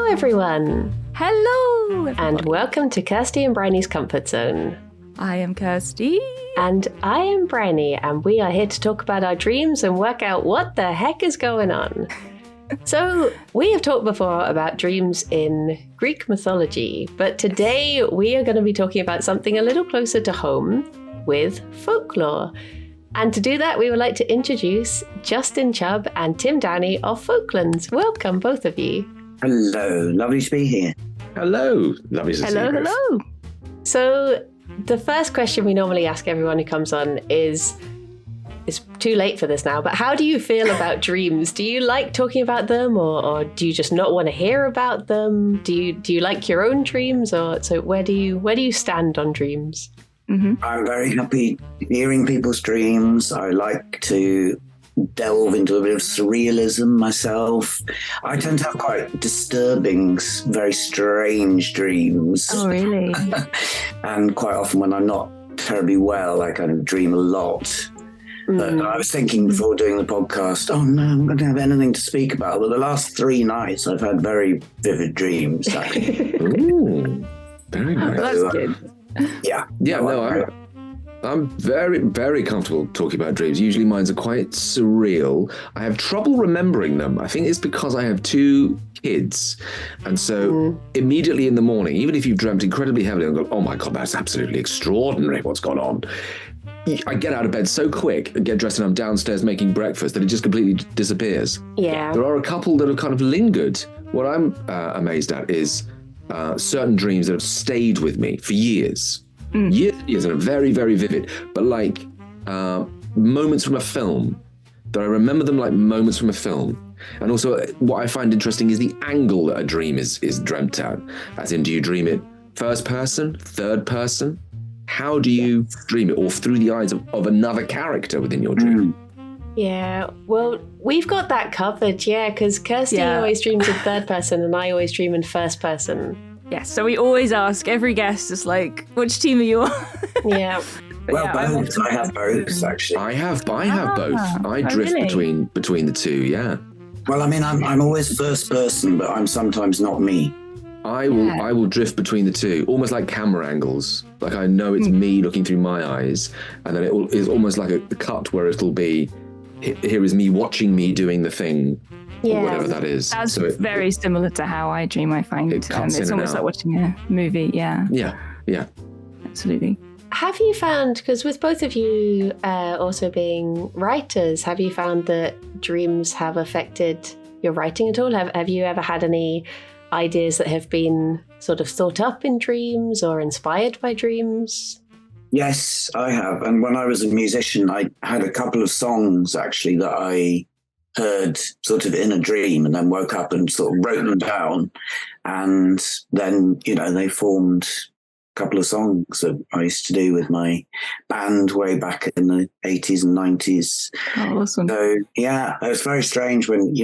everyone. Hello, everybody. And welcome to Kirsty and Bryony's Comfort Zone. I am Kirsty. And I am Bryony, and we are here to talk about our dreams and work out what the heck is going on. So, we have talked before about dreams in Greek mythology, but today we are going to be talking about something a little closer to home with folklore. And to do that, we would like to introduce Justin Chubb and Tim Downie of FolkLands. Welcome, both of you. Hello, lovely to be here. Hello, lovely to see you. Hello. So, the first question we normally ask everyone who comes on is, it's too late for this now, but how do you feel about dreams? Do you like talking about them, or do you just not want to hear about them? Do you like your own dreams, or so where do you stand on dreams? Mm-hmm. I'm very happy hearing people's dreams. I like to delve into a bit of surrealism myself. I tend to have quite disturbing, very strange dreams. Oh, really? And quite often when I'm not terribly well, I kind of dream a lot. But I was thinking before doing the podcast, oh no, I'm going to have anything to speak about. But the last 3 nights, I've had very vivid dreams. Ooh, very nice. That's good. Yeah. I'm very, very comfortable talking about dreams. Usually mine are quite surreal. I have trouble remembering them. I think it's because I have 2 kids. And so immediately in the morning, even if you've dreamt incredibly heavily and go, oh my God, that's absolutely extraordinary what's gone on. I get out of bed so quick and get dressed and I'm downstairs making breakfast that it just completely disappears. Yeah. There are a couple that have kind of lingered. What I'm amazed at is certain dreams that have stayed with me for years. Years and are very, very vivid. But like moments from a film, that I remember them like moments from a film. And also what I find interesting is the angle that a dream is dreamt at. As in, do you dream it first person, third person? How do you dream it? Or through the eyes of another character within your dream? Yeah, well, we've got that covered, because Kirsty always dreams in third person and I always dream in first person. Yes, so we always ask every guest, is like, which team are you on? Yeah. Well, both. I have both, actually. I have both. I drift really? between the 2, yeah. Well, I mean, I'm always first person, but I'm sometimes not me. I will drift between the 2, almost like camera angles. Like I know it's me looking through my eyes, and then it is almost like a cut where it'll be, here is me watching me doing the thing, or whatever that is. That's very similar to how I dream, I find. It's almost like watching a movie, yeah. Yeah. Absolutely. Have you found, because with both of you also being writers, have you found that dreams have affected your writing at all? Have you ever had any ideas that have been sort of thought up in dreams or inspired by dreams? Yes, I have. And when I was a musician, I had a couple of songs actually that I heard sort of in a dream and then woke up and sort of wrote them down. And then, they formed a couple of songs that I used to do with my band way back in the 80s and 90s. Oh, awesome. So, yeah, it was very strange when,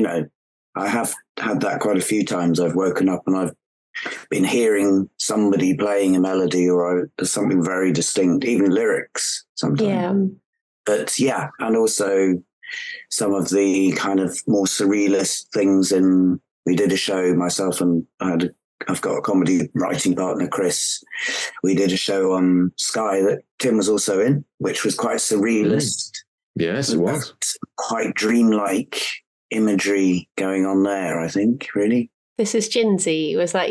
I have had that quite a few times. I've woken up and I've been hearing somebody playing a melody or there's something very distinct, even lyrics sometimes. Yeah. But yeah, and also some of the kind of more surrealist things we did a show, myself and I've got a comedy writing partner, Chris. We did a show on Sky that Tim was also in, which was quite surrealist. Yes, it was. Quite dreamlike imagery going on there, I think, really. This is Ginsey. Was that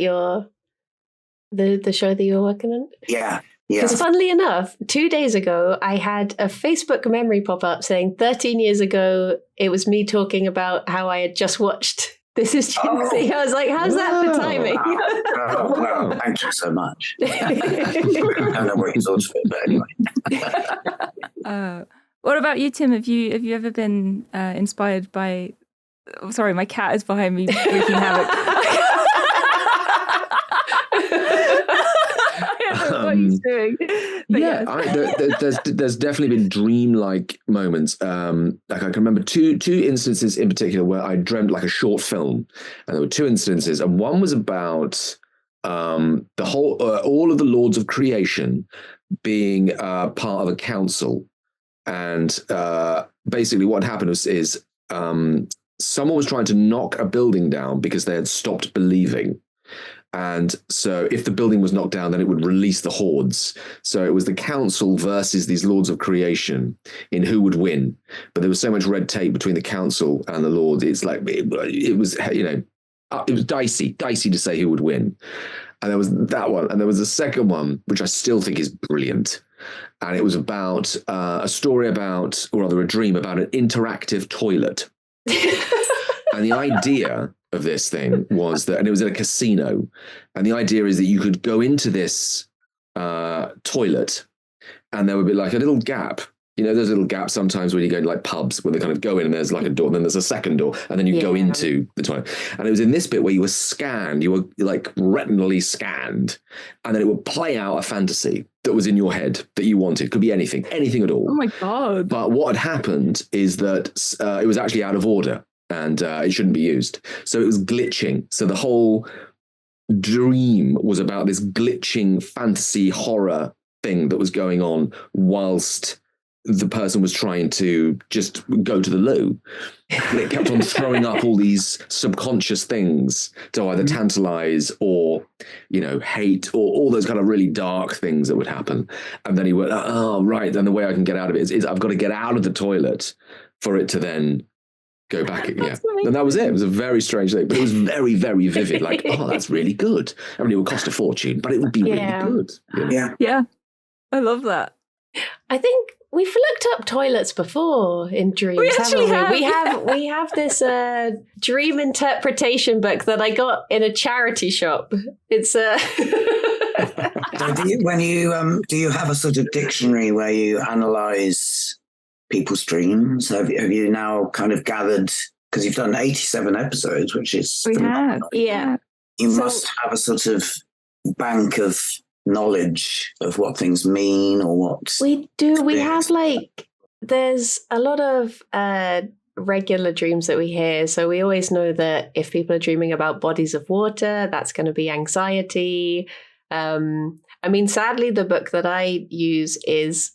the show that you were working on? Yeah. Because funnily enough, 2 days ago, I had a Facebook memory pop up saying 13 years ago, it was me talking about how I had just watched This is Ginsey. I was like, how's that for timing? Wow. Thank you so much. I don't know where he's on it, but anyway. What about you, Tim? Have you ever been inspired by... Oh, sorry, my cat is behind me wreaking havoc. I don't know what he's doing. But there's definitely been dreamlike moments. Like I can remember two instances in particular where I dreamt like a short film, and there were 2 instances, and one was about the whole all of the lords of creation being part of a council, and basically what happened is someone was trying to knock a building down because they had stopped believing. And so if the building was knocked down, then it would release the hordes. So it was the council versus these lords of creation in who would win. But there was so much red tape between the council and the lords. It's like, it was, it was dicey to say who would win. And there was that one. And there was a second one, which I still think is brilliant. And it was about a story about, or rather a dream about an interactive toilet. And the idea of this thing was that, and it was at a casino, and the idea is that you could go into this toilet and there would be like a little gap. There's a little gap sometimes when you go to like pubs where they kind of go in and there's like a door, and then there's a second door, and then you go into the toilet. And it was in this bit where you were scanned, you were like retinally scanned, and then it would play out a fantasy that was in your head that you wanted. Could be anything at all. Oh my God. But what had happened is that it was actually out of order, and it shouldn't be used. So it was glitching. So the whole dream was about this glitching fantasy horror thing that was going on whilst the person was trying to just go to the loo. But it kept on throwing up all these subconscious things to either tantalize or, hate, or all those kind of really dark things that would happen. And then he went, oh, right. Then the way I can get out of it is I've got to get out of the toilet for it to then go back. Yeah. And that was it. It was a very strange thing, but it was very, very vivid. Like, oh, that's really good. I mean, it would cost a fortune, but it would be really good. Yeah. I love that. I think we've looked up toilets before in dreams, haven't we? We have this dream interpretation book that I got in a charity shop. It's So do you have a sort of dictionary where you analyze people's dreams? Have you now kind of gathered, because you've done 87 episodes, which is we have, yeah. You must have a sort of bank of knowledge of what things mean or what we do. We have there's a lot of regular dreams that we hear. So we always know that if people are dreaming about bodies of water, that's going to be anxiety. I mean, sadly, the book that I use is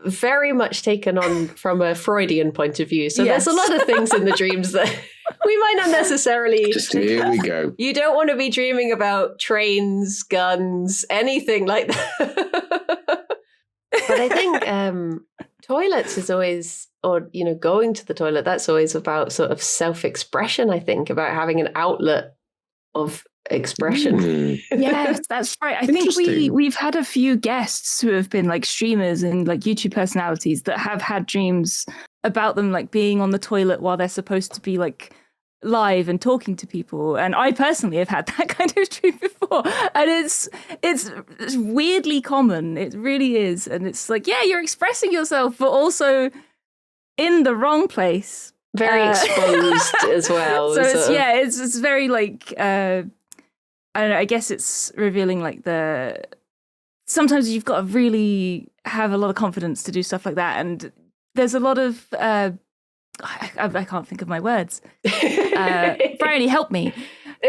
very much taken on from a Freudian point of view. So there's a lot of things in the dreams that we might not necessarily... Here we go. You don't want to be dreaming about trains, guns, anything like that. But I think toilets is always, or, going to the toilet, that's always about sort of self-expression, I think, about having an outlet of expression. Yes, that's right. I think we've had a few guests who have been like streamers and like YouTube personalities that have had dreams about them like being on the toilet while they're supposed to be like live and talking to people. And I personally have had that kind of dream before, and it's weirdly common. It really is. And it's like, yeah, you're expressing yourself, but also in the wrong place, very exposed as well. So it's very like I don't know, I guess it's revealing like sometimes you've got to really have a lot of confidence to do stuff like that. And there's a lot of, I can't think of my words. Bryony, help me.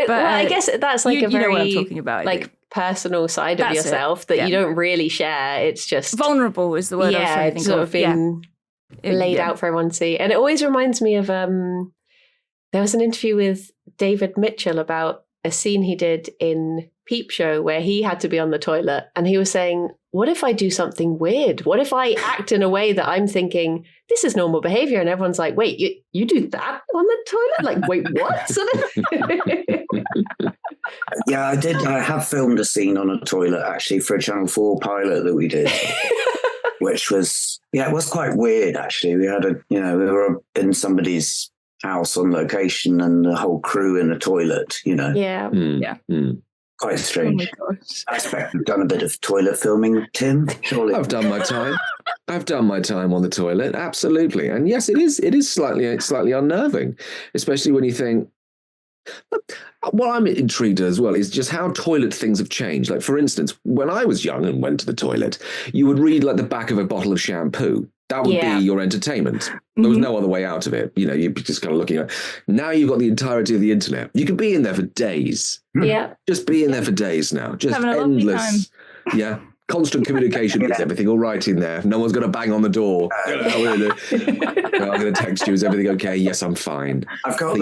Well, I guess that's like a very, know what I'm talking about, like personal side of yourself that you don't really share. It's just vulnerable is the word I was trying to think sort of being laid out for everyone to see. And it always reminds me of, there was an interview with David Mitchell about a scene he did in Peep Show where he had to be on the toilet, and he was saying, what if I do something weird? What if I act in a way that I'm thinking this is normal behavior, and everyone's like, wait, you do that on the toilet? Like, wait, what? Yeah, I did. I have filmed a scene on a toilet actually for a Channel 4 pilot that we did, which was, it was quite weird actually. We had we were in somebody's house on location and the whole crew in the toilet, Quite strange. Oh my gosh. I expect you've done a bit of toilet filming, Tim, surely. I've done my time. I've done my time on the toilet, absolutely. And yes, it is slightly unnerving, especially when you think, what I'm intrigued as well is just how toilet things have changed. Like, for instance, when I was young and went to the toilet, you would read like the back of a bottle of shampoo. That would be your entertainment. There was no other way out of it. You're just kind of looking at. Now you've got the entirety of the internet. You can be in there for days. Yeah. Just be in there for days now. Just having endless. Yeah. constant communication. Is everything all right in there? No one's going to bang on the door. I'm going to text you. Is everything okay? Yes, I'm fine. I've got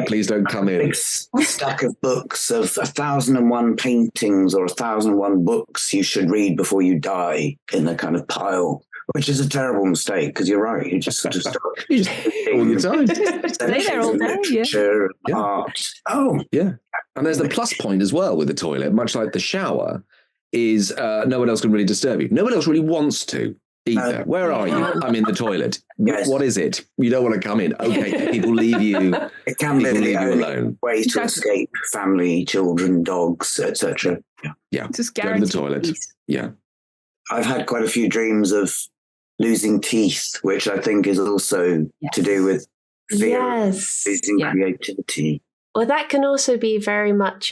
please don't come in. Big stack of books of 1,001 paintings or 1,001 books you should read before you die in a kind of pile. Which is a terrible mistake, because you're right. You just sort of start all the time. Stay there all day. Literature, art. Oh, yeah. And there's the plus point as well with the toilet, much like the shower, is no one else can really disturb you. No one else really wants to either. Where are you? I'm in the toilet. Yes. What is it? You don't want to come in. Okay, people leave you. It can be the only alone. way to escape family, children, dogs, etc. Yeah. Just go to the toilet. Peace. Yeah. I've had quite a few dreams of losing teeth, which I think is also to do with fear of losing creativity. Well, that can also be very much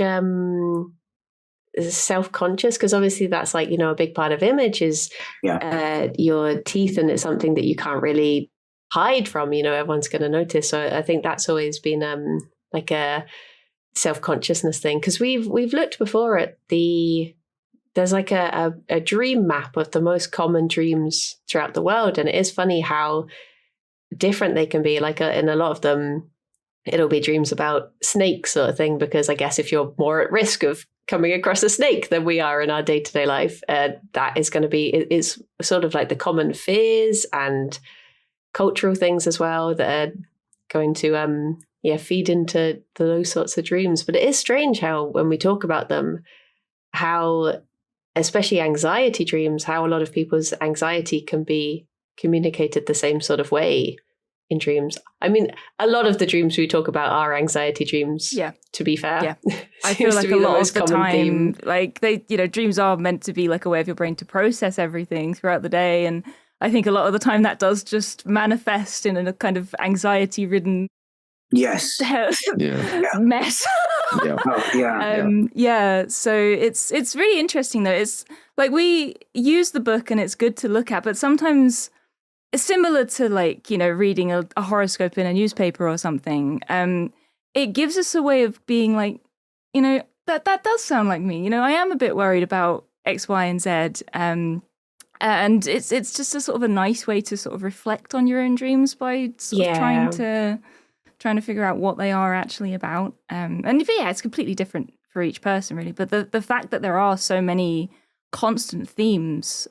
self-conscious, because obviously that's like, a big part of image is your teeth, and it's something that you can't really hide from, everyone's going to notice. So I think that's always been like a self-consciousness thing, because we've looked before at there's like a dream map of the most common dreams throughout the world. And it is funny how different they can be. Like in a lot of them, it'll be dreams about snakes sort of thing, because I guess if you're more at risk of coming across a snake than we are in our day-to-day life, that is going to be, it's sort of like the common fears and cultural things as well that are going to feed into those sorts of dreams. But it is strange how when we talk about them, how especially anxiety dreams, how a lot of people's anxiety can be communicated the same sort of way in dreams. I mean, a lot of the dreams we talk about are anxiety dreams, to be fair. Yeah. I feel like a lot of the time, like dreams are meant to be like a way of your brain to process everything throughout the day. And I think a lot of the time that does just manifest in a kind of anxiety-ridden mess. So it's really interesting though. It's like we use the book and it's good to look at, but sometimes it's similar to like, reading a horoscope in a newspaper or something. It gives us a way of being like, that does sound like me. I am a bit worried about X, Y, and Z. And it's just a sort of a nice way to sort of reflect on your own dreams by sort of trying to figure out what they are actually about. And it's completely different for each person, really. But the fact that there are so many constant themes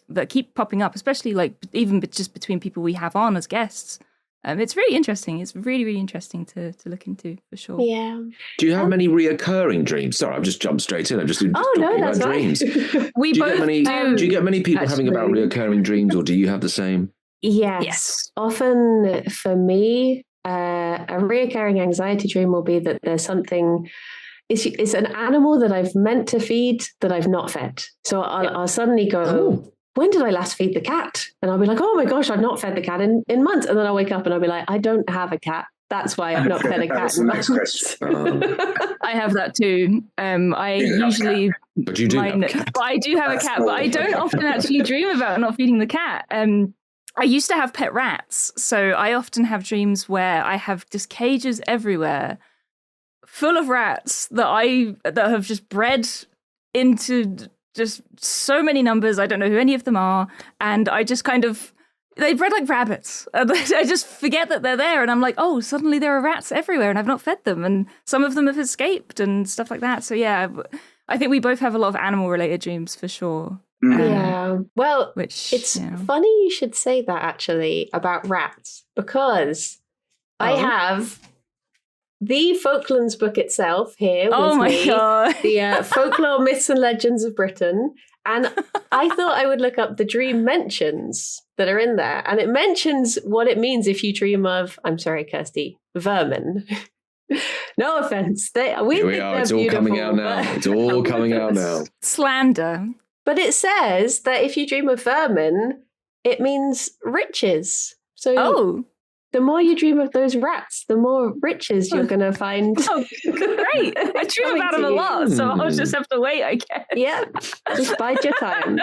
that keep popping up, especially like even just between people we have on as guests, it's really interesting. It's really, really interesting to look into, for sure. Yeah. Do you have many reoccurring dreams? Sorry, I've just jumped straight in. I'm just talking about dreams. Do you get many people having about reoccurring dreams, or do you have the same? Yes. Often for me, a reoccurring anxiety dream will be that there's something, it's an animal that I've meant to feed that I've not fed. So I'll suddenly go, when did I last feed the cat? And I'll be like, oh my gosh, I've not fed the cat in months. And then I'll wake up and I'll be like, I don't have a cat. That's why I've not fed a cat in months. I have that too. I usually... But you do have a cat. But I do have a cat, but I don't often actually dream about not feeding the cat. I used to have pet rats, so I often have dreams where I have just cages everywhere full of rats that have just bred into just so many numbers. I don't know who any of them are, and I just they bred like rabbits. And I just forget that they're there, and I'm like, oh, suddenly there are rats everywhere, and I've not fed them, and some of them have escaped and stuff like that. So yeah, I think we both have a lot of animal-related dreams for sure. Yeah. Well, it's funny you should say that actually about rats, because I have the FolkLands book itself here with me. God. The Folklore, Myths and Legends of Britain. And I thought I would look up the dream mentions that are in there. And it mentions what it means if you dream of, I'm sorry, Kirsty, vermin. No offense. Here we are. It's all coming out now. It's all coming out now. Slander. But it says that if you dream of vermin, it means riches. So the more you dream of those rats, the more riches you're going to find. Oh, great. I dream about them a lot, so I'll just have to wait, I guess. Yeah, just bide your time.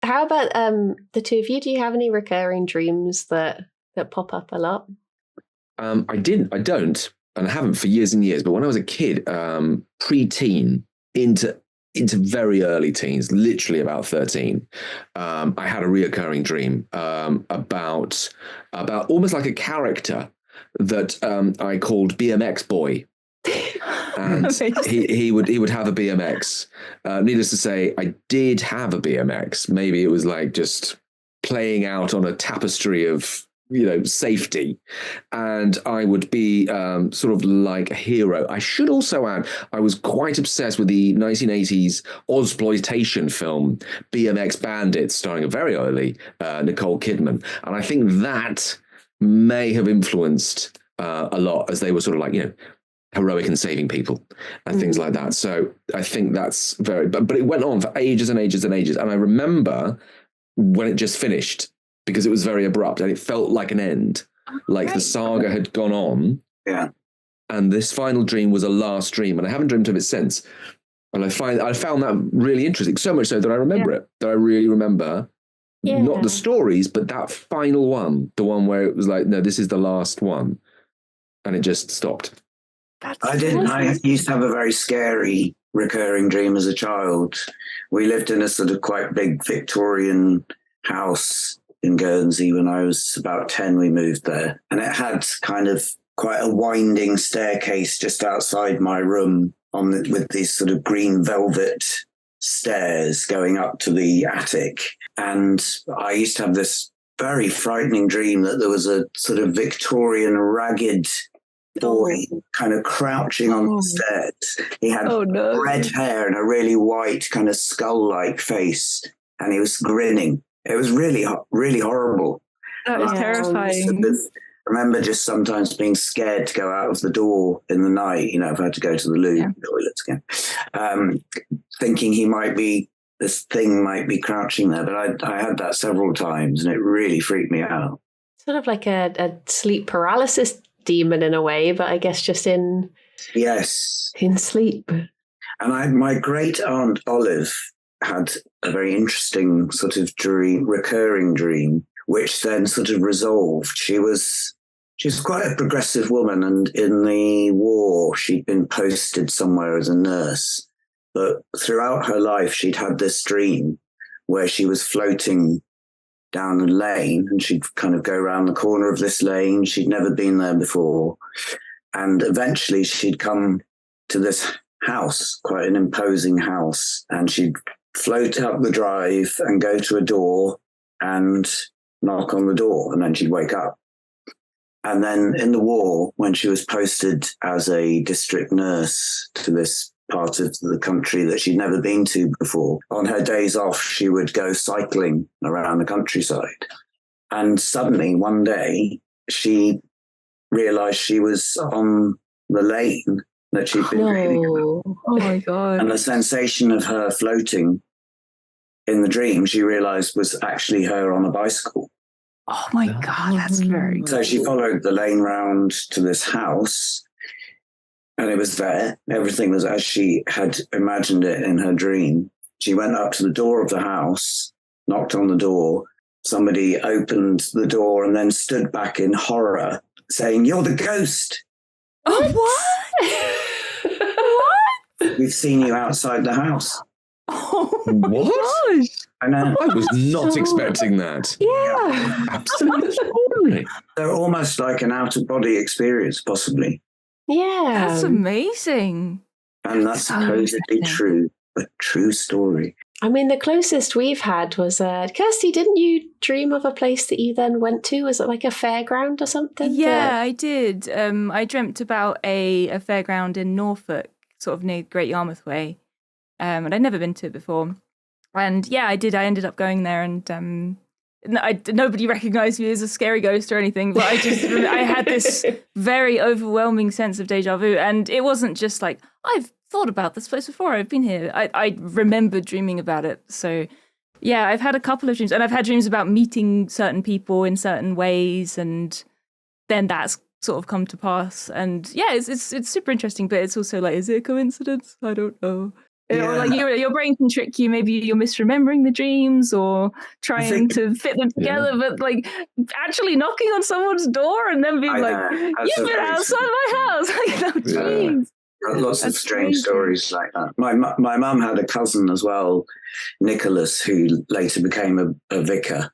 How about the two of you? Do you have any recurring dreams that pop up a lot? I don't, and I haven't for years and years. But when I was a kid, pre-teen, into into very early teens, literally about 13, I had a reoccurring dream about almost like a character that I called BMX Boy. And he would have a BMX. Needless to say, I did have a BMX. Maybe it was like just playing out on a tapestry of safety, and I would be sort of like a hero. I should also add, I was quite obsessed with the 1980s Ozploitation film BMX Bandits, starring a very early Nicole Kidman, and I think that may have influenced a lot, as they were sort of like heroic and saving people and things like that. So I think that's very, but it went on for ages and ages and ages, and I remember when it just finished, because it was very abrupt and it felt like an end, like the saga had gone on. Yeah. And this final dream was a last dream, and I haven't dreamt of it since. And I found that really interesting, so much so that I remember it, that I really remember not the stories, but that final one, the one where it was like, no, this is the last one. And it just stopped. I used to have a very scary recurring dream as a child. We lived in a sort of quite big Victorian house in Guernsey. When I was about 10, we moved there, and it had kind of quite a winding staircase just outside my room with these sort of green velvet stairs going up to the attic. And I used to have this very frightening dream that there was a sort of Victorian ragged boy kind of crouching on the stairs. He had red hair and a really white kind of skull-like face, and he was grinning. It was really, really horrible. That was terrifying. I remember just sometimes being scared to go out of the door in the night, if I had to go to the loo, toilets again, thinking this thing might be crouching there. But I had that several times, and it really freaked me out. Sort of like a sleep paralysis demon in a way, but I guess just in sleep. And my great aunt Olive had a very interesting sort of recurring dream, which then sort of resolved. She's quite a progressive woman, and in the war she'd been posted somewhere as a nurse, but throughout her life she'd had this dream where she was floating down a lane, and she'd kind of go around the corner of this lane. She'd never been there before, and eventually she'd come to this house, quite an imposing house, and she'd float up the drive and go to a door and knock on the door, and then she'd wake up. And then in the war, when she was posted as a district nurse to this part of the country that she'd never been to before, on her days off, she would go cycling around the countryside. And suddenly one day she realized she was on the lane that she'd been dreaming about. Oh my God. And the sensation of her floating in the dream, she realized, was actually her on a bicycle. Oh my God, that's very So she followed the lane round to this house, and it was there. Everything was as she had imagined it in her dream. She went up to the door of the house, knocked on the door. Somebody opened the door and then stood back in horror, saying, "You're the ghost." Oh, what? What? We've seen you outside the house. Oh, what? Gosh. I know. I was not expecting that. Yeah. Absolutely. They're almost like an out-of-body experience, possibly. Yeah. That's amazing. And that's supposedly true, a true story. I mean, the closest we've had was, Kirsty, didn't you dream of a place that you then went to? Was it like a fairground or something? Yeah, I did. I dreamt about a fairground in Norfolk, sort of near Great Yarmouth Way. And I'd never been to it before. And yeah, I did. I ended up going there, and nobody recognized me as a scary ghost or anything, but I had this very overwhelming sense of deja vu. And it wasn't just like, I've thought about this place before, I've been here. I remember dreaming about it. So yeah, I've had a couple of dreams, and I've had dreams about meeting certain people in certain ways, and then that's sort of come to pass. And yeah, it's super interesting, but it's also like, is it a coincidence? I don't know. Yeah. Or like your brain can trick you. Maybe you're misremembering the dreams or trying to fit them together, but like actually knocking on someone's door and then being like, "You've been outside my house." Like, no, jeez. Lots of strange stories like that. My mum had a cousin as well, Nicholas, who later became a vicar.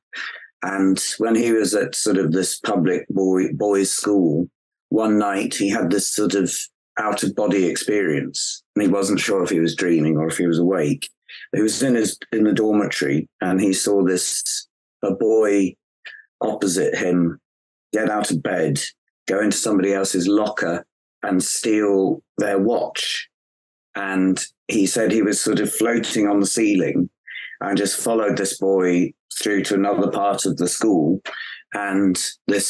And when he was at sort of this public boys' school, one night he had this sort of out-of-body experience, and he wasn't sure if he was dreaming or if he was awake. He was in the dormitory, and he saw a boy opposite him get out of bed, go into somebody else's locker, and steal their watch. And he said he was sort of floating on the ceiling and just followed this boy through to another part of the school. And the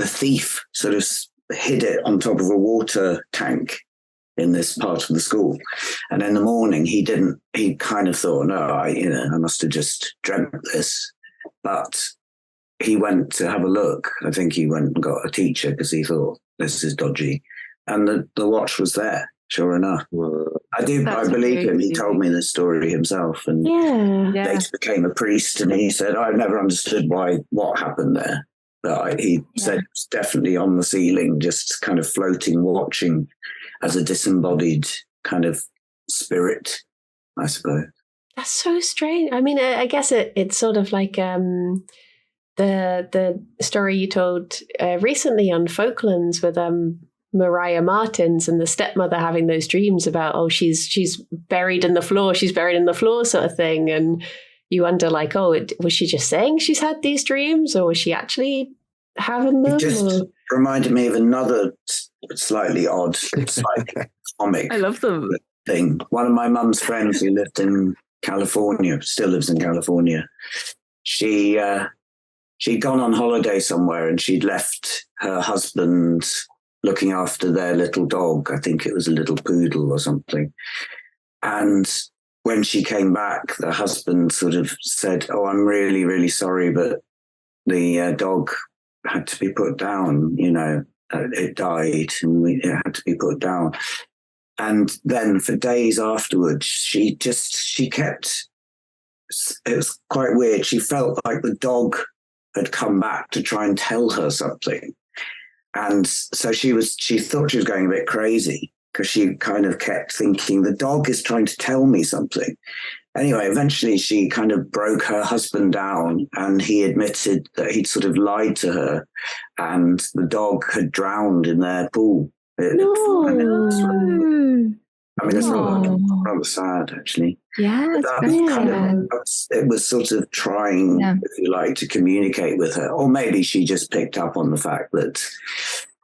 thief sort of hid it on top of a water tank in this part of the school. And in the morning, he kind of thought, no, I must have just dreamt this. But he went to have a look. I think he went and got a teacher because he thought, this is dodgy. And the watch was there, sure enough. I believe him. He told me this story himself, and later became a priest. And he said, I've never understood what happened there. But he said it was definitely on the ceiling, just kind of floating, watching as a disembodied kind of spirit, I suppose. That's so strange. I mean, I guess it's sort of like the story you told recently on FolkLands with Mariah Martins and the stepmother having those dreams about, she's buried in the floor sort of thing. And you wonder, like, was she just saying she's had these dreams, or was she actually having them? It just reminded me of another slightly odd, comic. I love them. Thing. One of my mum's friends who lived in California, still lives in California, she'd gone on holiday somewhere, and she'd left her husband looking after their little dog. I think it was a little poodle or something. And when she came back, the husband sort of said, I'm really, really sorry, but the dog had to be put down, it died, and it had to be put down. And then for days afterwards, she kept, it was quite weird. She felt like the dog had come back to try and tell her something. And so she thought she was going a bit crazy, because she kind of kept thinking, the dog is trying to tell me something. Anyway, eventually she kind of broke her husband down, and he admitted that he'd sort of lied to her, and the dog had drowned in their pool. I mean, it's rather sad, actually. Yeah, it was sort of trying, if you like, to communicate with her. Or maybe she just picked up on the fact that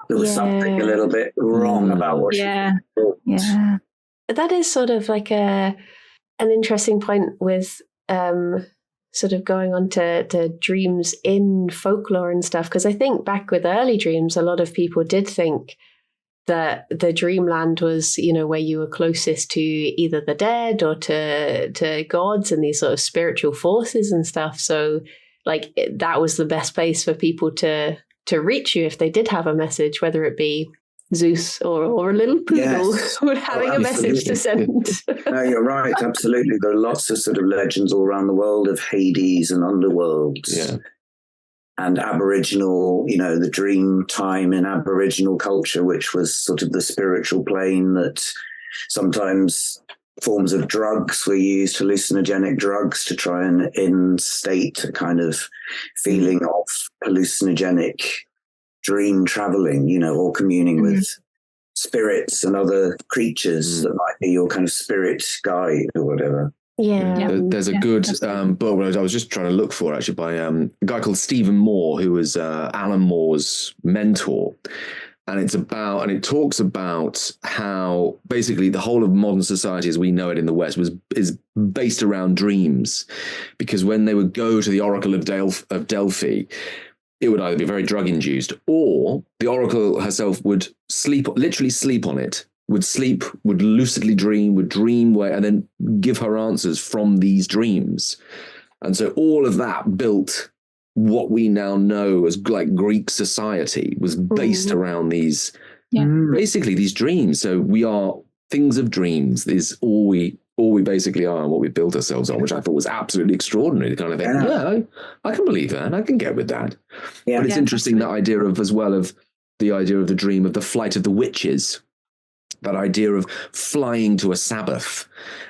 there was something a little bit wrong about what she thought. Yeah. That is sort of like an interesting point with sort of going on to dreams in folklore and stuff. Because I think back with early dreams, a lot of people did think that the dreamland was, where you were closest to either the dead or to gods and these sort of spiritual forces and stuff. So like that was the best place for people to reach you if they did have a message, whether it be Zeus or a little poodle having a message to send. No, you're right. Absolutely. There are lots of sort of legends all around the world of Hades and underworlds. Yeah. And Aboriginal, the dream time in Aboriginal culture, which was sort of the spiritual plane, that sometimes forms of drugs were used, hallucinogenic drugs, to try and instate a kind of feeling of hallucinogenic dream traveling, or communing with spirits and other creatures that might be your kind of spirit guide or whatever. Yeah. There's a good book I was just trying to look for, actually, by a guy called Stephen Moore, who was Alan Moore's mentor. And it talks about how basically the whole of modern society as we know it in the West is based around dreams. Because when they would go to the Oracle of Delphi, it would either be very drug-induced, or the Oracle herself would literally sleep on it, would lucidly dream, would dream and then give her answers from these dreams. And so all of that built what we now know as like Greek society was based around these, basically these dreams. So we are things of dreams. Is all we basically are, and what we built ourselves on, which I thought was absolutely extraordinary. The kind of thing, I can believe that, and I can get with that. Yeah. But it's interesting, that idea of the idea of the dream of the flight of the witches. that idea of flying to a Sabbath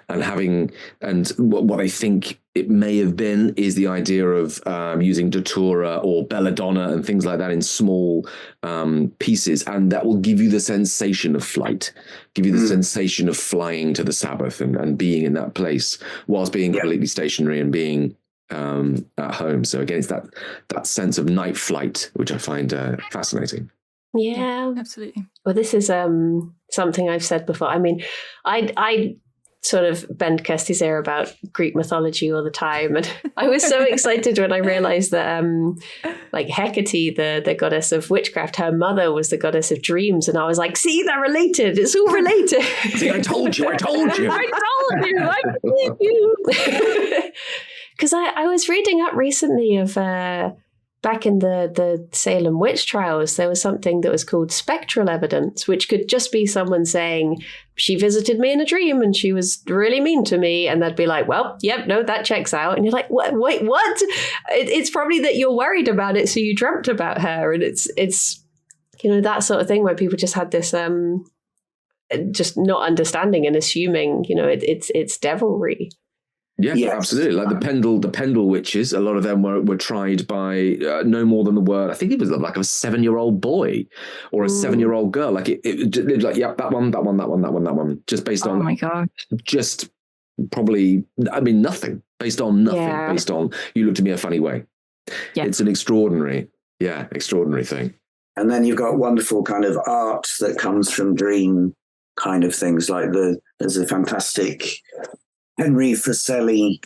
and what they think it may have been is the idea of using datura or belladonna and things like that in small pieces, and that will give you the sensation of flight, give you the sensation of flying to the Sabbath and being in that place whilst being completely stationary and being at home. So again, it's that sense of night flight, which I find fascinating. Yeah, absolutely. Well, this is something I've said before. I mean, I sort of bend Kirsty's ear about Greek mythology all the time, and I was so excited when I realized that like Hecate, the goddess of witchcraft, her mother was the goddess of dreams, and I was like, see, they're related, it's all related. See, I told you I believe you. Because I was reading up recently of back in the Salem witch trials, there was something that was called spectral evidence, which could just be someone saying, she visited me in a dream and she was really mean to me. And they'd be like, well, yep, no, that checks out. And you're like, what? Wait, what? It's probably that you're worried about it, so you dreamt about her. And it's that sort of thing where people just had this just not understanding and assuming, it's devilry. Yeah, yes. Absolutely. Like the Pendle witches, a lot of them were tried by no more than the word. I think it was like a 7-year-old boy or a 7-year-old girl. Like it was like, yeah, that one. Just based on. Oh my God. Just probably, I mean, nothing. Based on nothing. Yeah. Based on you looked at me a funny way. Yeah. It's an extraordinary thing. And then you've got wonderful kind of art that comes from dream kind of things. Like there's a fantastic Henry Fuseli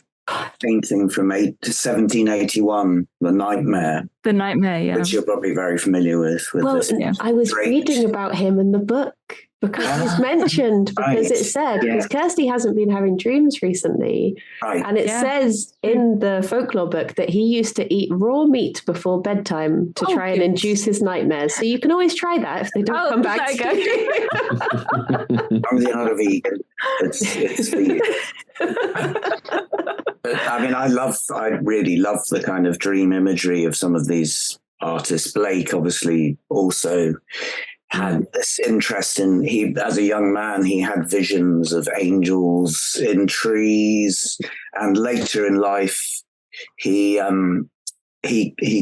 painting from 1781, The Nightmare. The Nightmare, yeah. Which you're probably very familiar with. Well, I was reading about him in the book because he's mentioned, because it said, because Kirsty hasn't been having dreams recently. Right. And it says in the folklore book that he used to eat raw meat before bedtime to try and induce his nightmares. So you can always try that if they don't come back. I'm not a vegan. It's vegan. But I mean, I really love the kind of dream imagery of some of these artists. Blake obviously also had this interest as a young man, he had visions of angels in trees, and later in life, he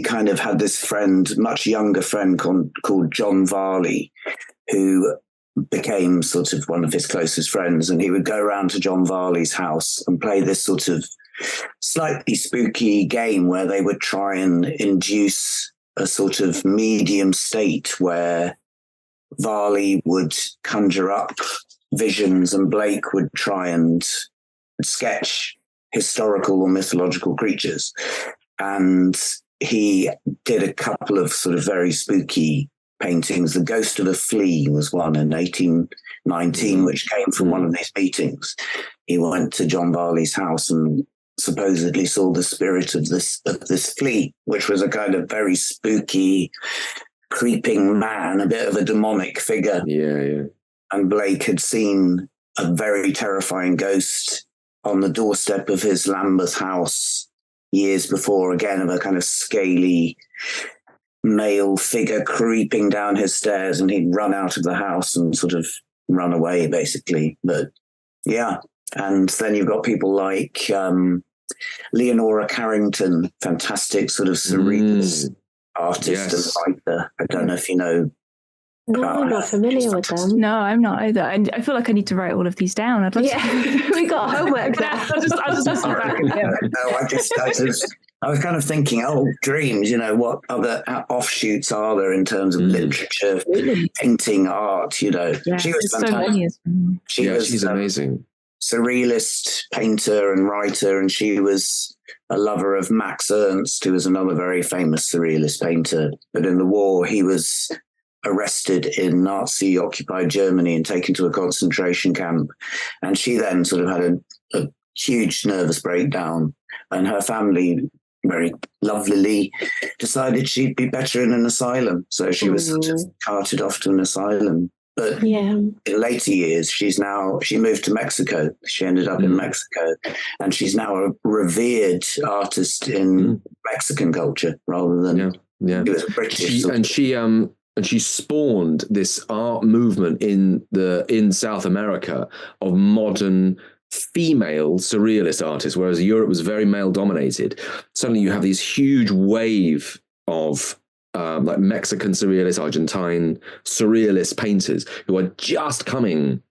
kind of had this much younger friend called John Varley, who became sort of one of his closest friends, and he would go around to John Varley's house and play this sort of slightly spooky game where they would try and induce a sort of medium state where Varley would conjure up visions and Blake would try and sketch historical or mythological creatures. And he did a couple of sort of very spooky paintings. The Ghost of a Flea was one in 1819, which came from one of these meetings. He went to John Varley's house and supposedly saw the spirit of this flea, which was a kind of very spooky, creeping man, a bit of a demonic figure. Yeah. And Blake had seen a very terrifying ghost on the doorstep of his Lambeth house years before, again, of a kind of scaly male figure creeping down his stairs, and he'd run out of the house and sort of run away, basically. But yeah. And then you've got people like Leonora Carrington, fantastic sort of surrealist artist and writer. I don't know if you know. No, I'm not familiar with them. No, I'm not either. I feel like I need to write all of these down. I'd like to. We got homework there. I'll just listen back. No, I was kind of thinking, dreams, what other offshoots are there in terms of literature, painting, art, Yeah, she was fantastic. She's amazing. Surrealist painter and writer, and she was a lover of Max Ernst, who was another very famous surrealist painter. But in the war, he was arrested in Nazi-occupied Germany and taken to a concentration camp. And she then sort of had a huge nervous breakdown, and her family very lovelily decided she'd be better in an asylum. So she was sort of carted off to an asylum. But in later years, she moved to Mexico. She ended up in Mexico, and she's now a revered artist in Mexican culture rather than she was British. and she spawned this art movement in South America of modern female surrealist artists, whereas Europe was very male dominated. Suddenly you have these huge wave of like Mexican surrealists, Argentine surrealist painters who are just coming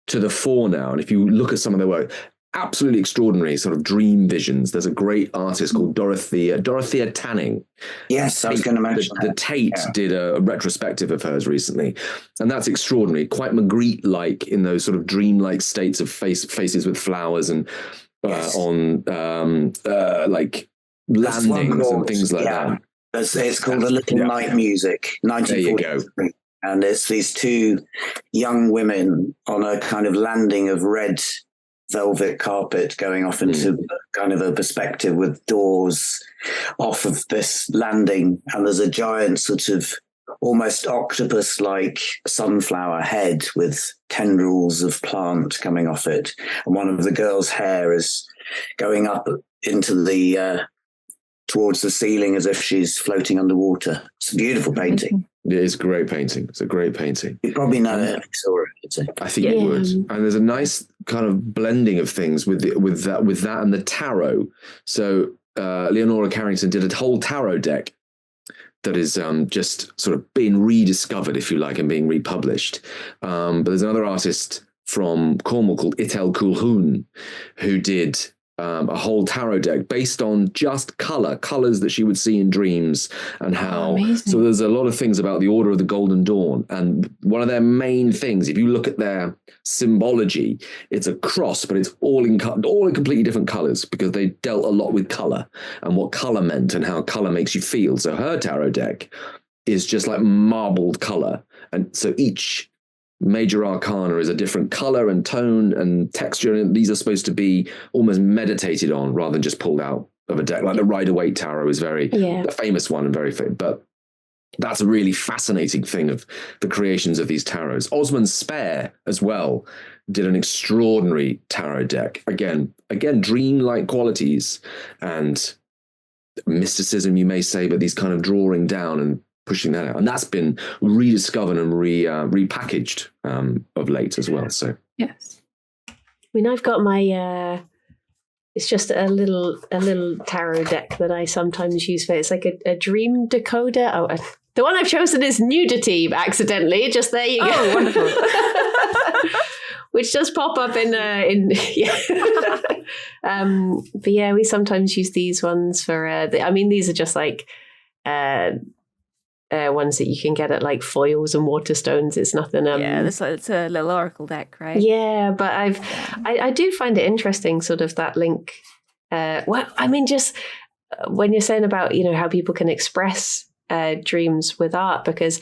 to the fore now. And if you look at some of their work, absolutely extraordinary sort of dream visions. There's a great artist called Dorothea Tanning. Yes, I was going to mention the Tate did a retrospective of hers recently, and that's extraordinary. Quite Magritte-like in those sort of dreamlike states of faces with flowers and on like landings and things like that. It's called A Little Night Music, 1943. And it's these two young women on a kind of landing of red velvet carpet going off into kind of a perspective with doors off of this landing. And there's a giant sort of almost octopus-like sunflower head with tendrils of plant coming off it. And one of the girls' hair is going up into the towards the ceiling as if she's floating underwater. It's a beautiful painting. It is a great painting. It's a great painting. You probably know it if you saw it. I think you would. And there's a nice kind of blending of things with that and the tarot. So Leonora Carrington did a whole tarot deck that is just sort of being rediscovered, if you like, and being republished. But there's another artist from Cornwall called Itel Kulhun who did a whole tarot deck based on just colors that she would see in dreams and how. So there's a lot of things about the Order of the Golden Dawn, and one of their main things, if you look at their symbology, it's a cross, but it's all in completely different colors because they dealt a lot with color and what color meant and how color makes you feel. So her tarot deck is just like marbled color, and so each major arcana is a different color and tone and texture, and these are supposed to be almost meditated on rather than just pulled out of a deck. Like the Rider-Waite Tarot is a famous one and very famous, but that's a really fascinating thing of the creations of these tarots. Osmond Spare as well did an extraordinary tarot deck. Again, dream-like qualities and mysticism, you may say, but these kind of drawing down and pushing that out, and that's been rediscovered and repackaged of late as well. So yes, I mean, I've got my it's just a little tarot deck that I sometimes use for. It's like a dream decoder. The one I've chosen is nudity accidentally. Just there you go. Oh, wonderful. Which does pop up in but yeah, we sometimes use these ones for. These are just like. Ones that you can get at like Foyles and Waterstones. It's nothing. It's a little oracle deck, right? Yeah, but I do find it interesting, sort of that link. Just when you're saying about how people can express dreams with art, because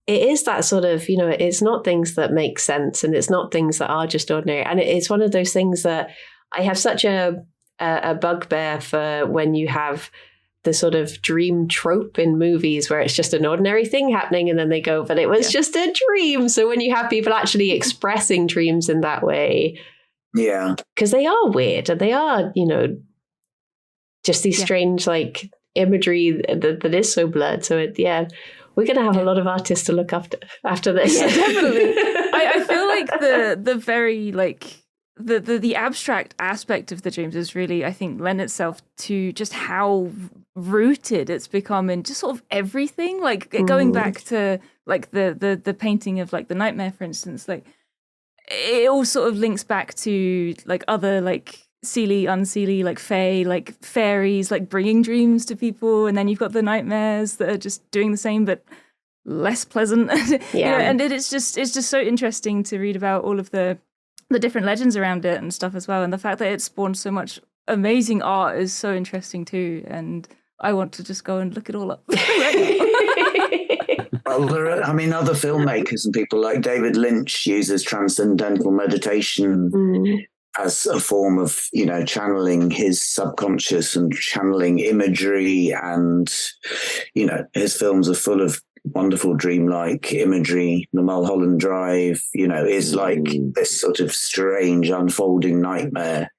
it is that sort of it's not things that make sense, and it's not things that are just ordinary, and it's one of those things that I have such a bugbear for when you have the sort of dream trope in movies where it's just an ordinary thing happening and then they go, but it was just a dream. So when you have people actually expressing dreams in that way, because they are weird and they are, just these strange like imagery that is so blurred. So we're going to have a lot of artists to look after this. Yeah, definitely. I feel like the very like the abstract aspect of the dreams is really, I think, lend itself to just how rooted it's become in just sort of everything. Like going back to like the painting of like the nightmare, for instance, like it all sort of links back to like other like seelie, unseelie, like fae, like fairies, like bringing dreams to people, and then you've got the nightmares that are just doing the same but less pleasant. And it's just so interesting to read about all of the different legends around it and stuff as well, and the fact that it spawned so much amazing art is so interesting too, and I want to just go and look it all up. Well, there are, other filmmakers and people like David Lynch uses transcendental meditation as a form of, channeling his subconscious and channeling imagery, and, his films are full of wonderful dreamlike imagery. The Mulholland Drive, is like this sort of strange unfolding nightmare.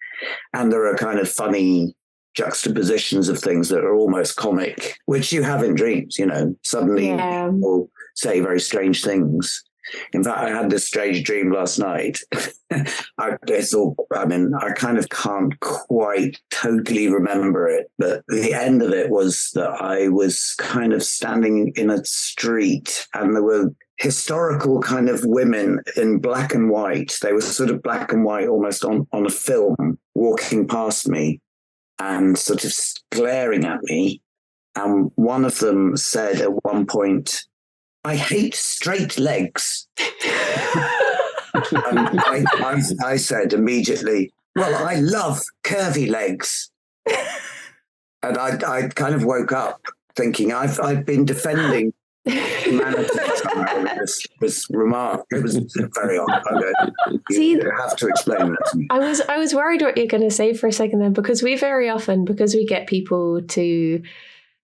And there are kind of funny juxtapositions of things that are almost comic, which you have in dreams, suddenly people say very strange things. In fact, I had this strange dream last night. I kind of can't quite totally remember it, but the end of it was that I was kind of standing in a street and there were historical kind of women in black and white. They were sort of black and white, almost on a film, walking past me and sort of glaring at me. And one of them said at one point, "I hate straight legs." And I said immediately, "Well, I love curvy legs." And I kind of woke up thinking I've been defending humanity with this remark. It was very odd. You have to explain that to me. I was worried what you're going to say for a second then, because we very often, because we get people to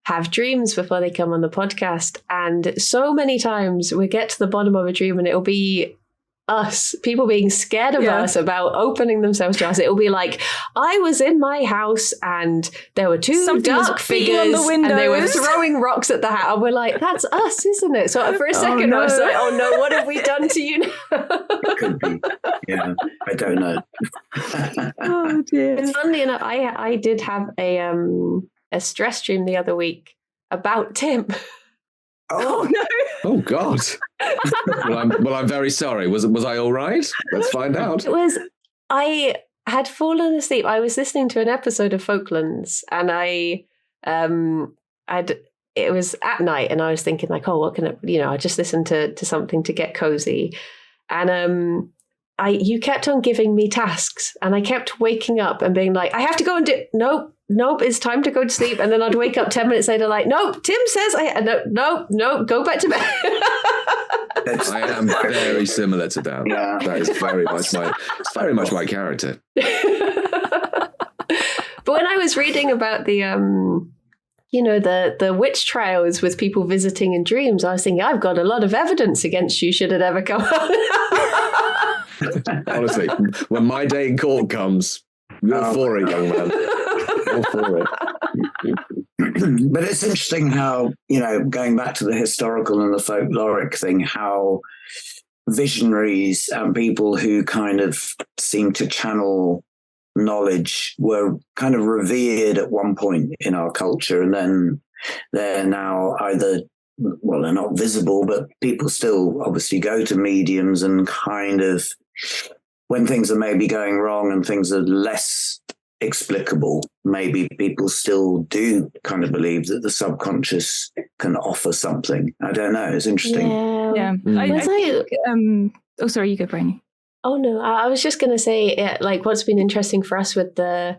have dreams before they come on the podcast, and so many times we get to the bottom of a dream and it'll be us, people being scared of us about opening themselves to us. It'll be like, I was in my house and there were two dark figures on the and they were throwing rocks at the house. And we're like, that's us, isn't it? So for a second I was like, oh no, what have we done to you now? It could be. Yeah, I don't know. Oh dear. Funnily enough, I did have a stress dream the other week about Tim. Oh no! Oh God! Well, I'm very sorry. Was I all right? Let's find out. I had fallen asleep. I was listening to an episode of FolkLands, and it was at night, and I was thinking like, oh, what can I just listen to something to get cozy, and you kept on giving me tasks, and I kept waking up and being like, I have to go and do. Nope, it's time to go to sleep. And then I'd wake up 10 minutes later like, nope, Tim says no, go back to bed. I am very similar to that. Yeah. That is very much my character. But when I was reading about the the witch trials with people visiting in dreams, I was thinking, I've got a lot of evidence against you should it ever come out. Honestly, when my day in court comes, you're for it, young man. For it. But it's interesting how, going back to the historical and the folkloric thing, how visionaries and people who kind of seem to channel knowledge were kind of revered at one point in our culture, and then they're now either, well, they're not visible, but people still obviously go to mediums and kind of, when things are maybe going wrong and things are less explicable, maybe people still do kind of believe that the subconscious can offer something. I don't know. It's interesting. Yeah. I think, sorry, you go, Brainy. Oh no, I was just going to say, like, what's been interesting for us with the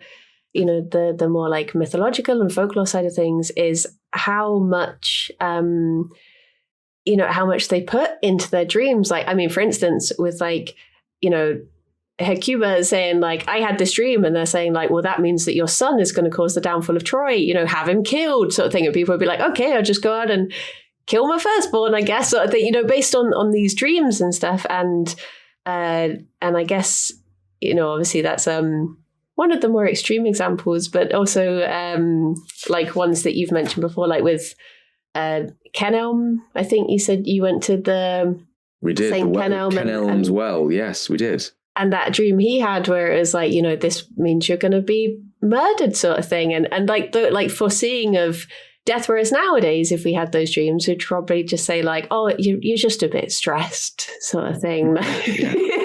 more like mythological and folklore side of things is how much, how much they put into their dreams. Like, I mean, for instance, with like, Hecuba saying like, I had this dream, and they're saying like, well, that means that your son is going to cause the downfall of Troy, have him killed, sort of thing. And people would be like, okay, I'll just go out and kill my firstborn, I guess, sort of thing, based on these dreams and stuff. And I guess, obviously that's one of the more extreme examples, but also like ones that you've mentioned before, like with Kenelm. I think you said you went to we did Saint Kenelm's well. Yes, we did. And that dream he had where it was like, this means you're going to be murdered, sort of thing. And like the foreseeing of death. Whereas nowadays, if we had those dreams, we'd probably just say like, oh, you're just a bit stressed, sort of thing.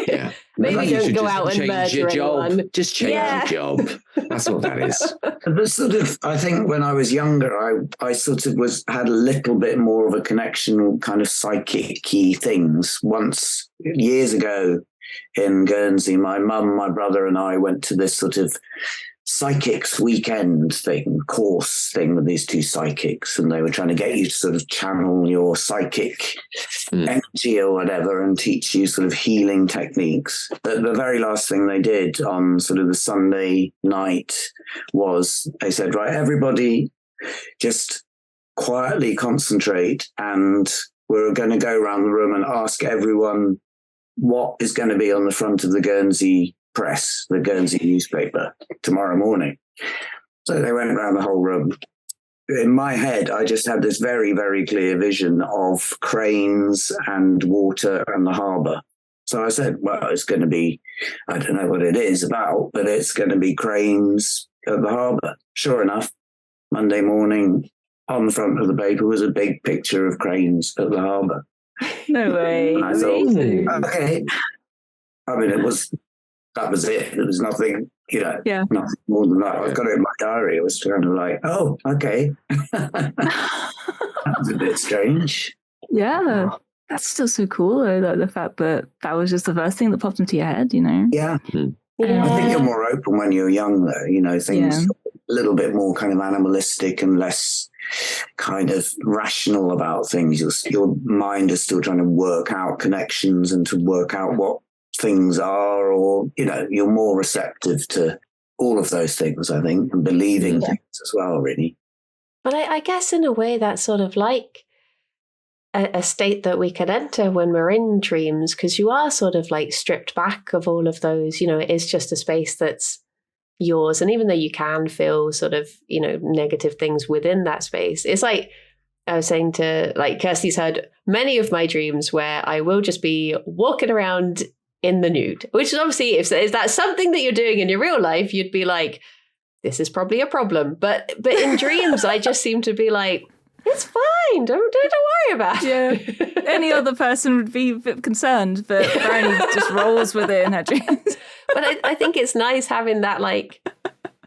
Yeah. Maybe don't go out and murder anyone. Just change your job. That's what that is. But sort of, I think when I was younger, I sort of had a little bit more of a connection with kind of psychic-y things. Once, years ago in Guernsey, my mum, my brother and I went to this sort of psychics weekend course thing with these two psychics, and they were trying to get you to sort of channel your psychic energy or whatever and teach you sort of healing techniques. But the very last thing they did on sort of the Sunday night was they said, right, everybody just quietly concentrate, and we're going to go around the room and ask everyone what is going to be on the front of the Guernsey press, the Guernsey newspaper, tomorrow morning. So they went around the whole room, in my head, I just had this very, very clear vision of cranes and water and the harbour. So I said, well, it's going to be, I don't know what it is about, but it's going to be cranes at the harbour. Sure enough, Monday morning, on the front of the paper was a big picture of cranes at the harbour. No way. And I thought, okay. I mean, that was it. There was nothing, nothing more than that. I've got it in my diary. It was kind of like, oh, okay. That was a bit strange. Yeah. That's still so cool, though, the fact that was just the first thing that popped into your head, Yeah. I think you're more open when you're young, though. Things a little bit more kind of animalistic and less kind of rational about things. Your mind is still trying to work out connections and to work out what things are, or, you're more receptive to all of those things, I think, and believing things as well, really. But I guess in a way that's sort of like a state that we can enter when we're in dreams, because you are sort of like stripped back of all of those, it is just a space that's yours. And even though you can feel sort of, negative things within that space, it's like I was saying to like Kirsty's heard many of my dreams where I will just be walking around in the nude, which is obviously, if that's something that you're doing in your real life, you'd be like, this is probably a problem. But in dreams, I just seem to be like, it's fine. Don't worry about it. Yeah. Any other person would be a bit concerned, but Brownie just rolls with it in her dreams. But I think it's nice having that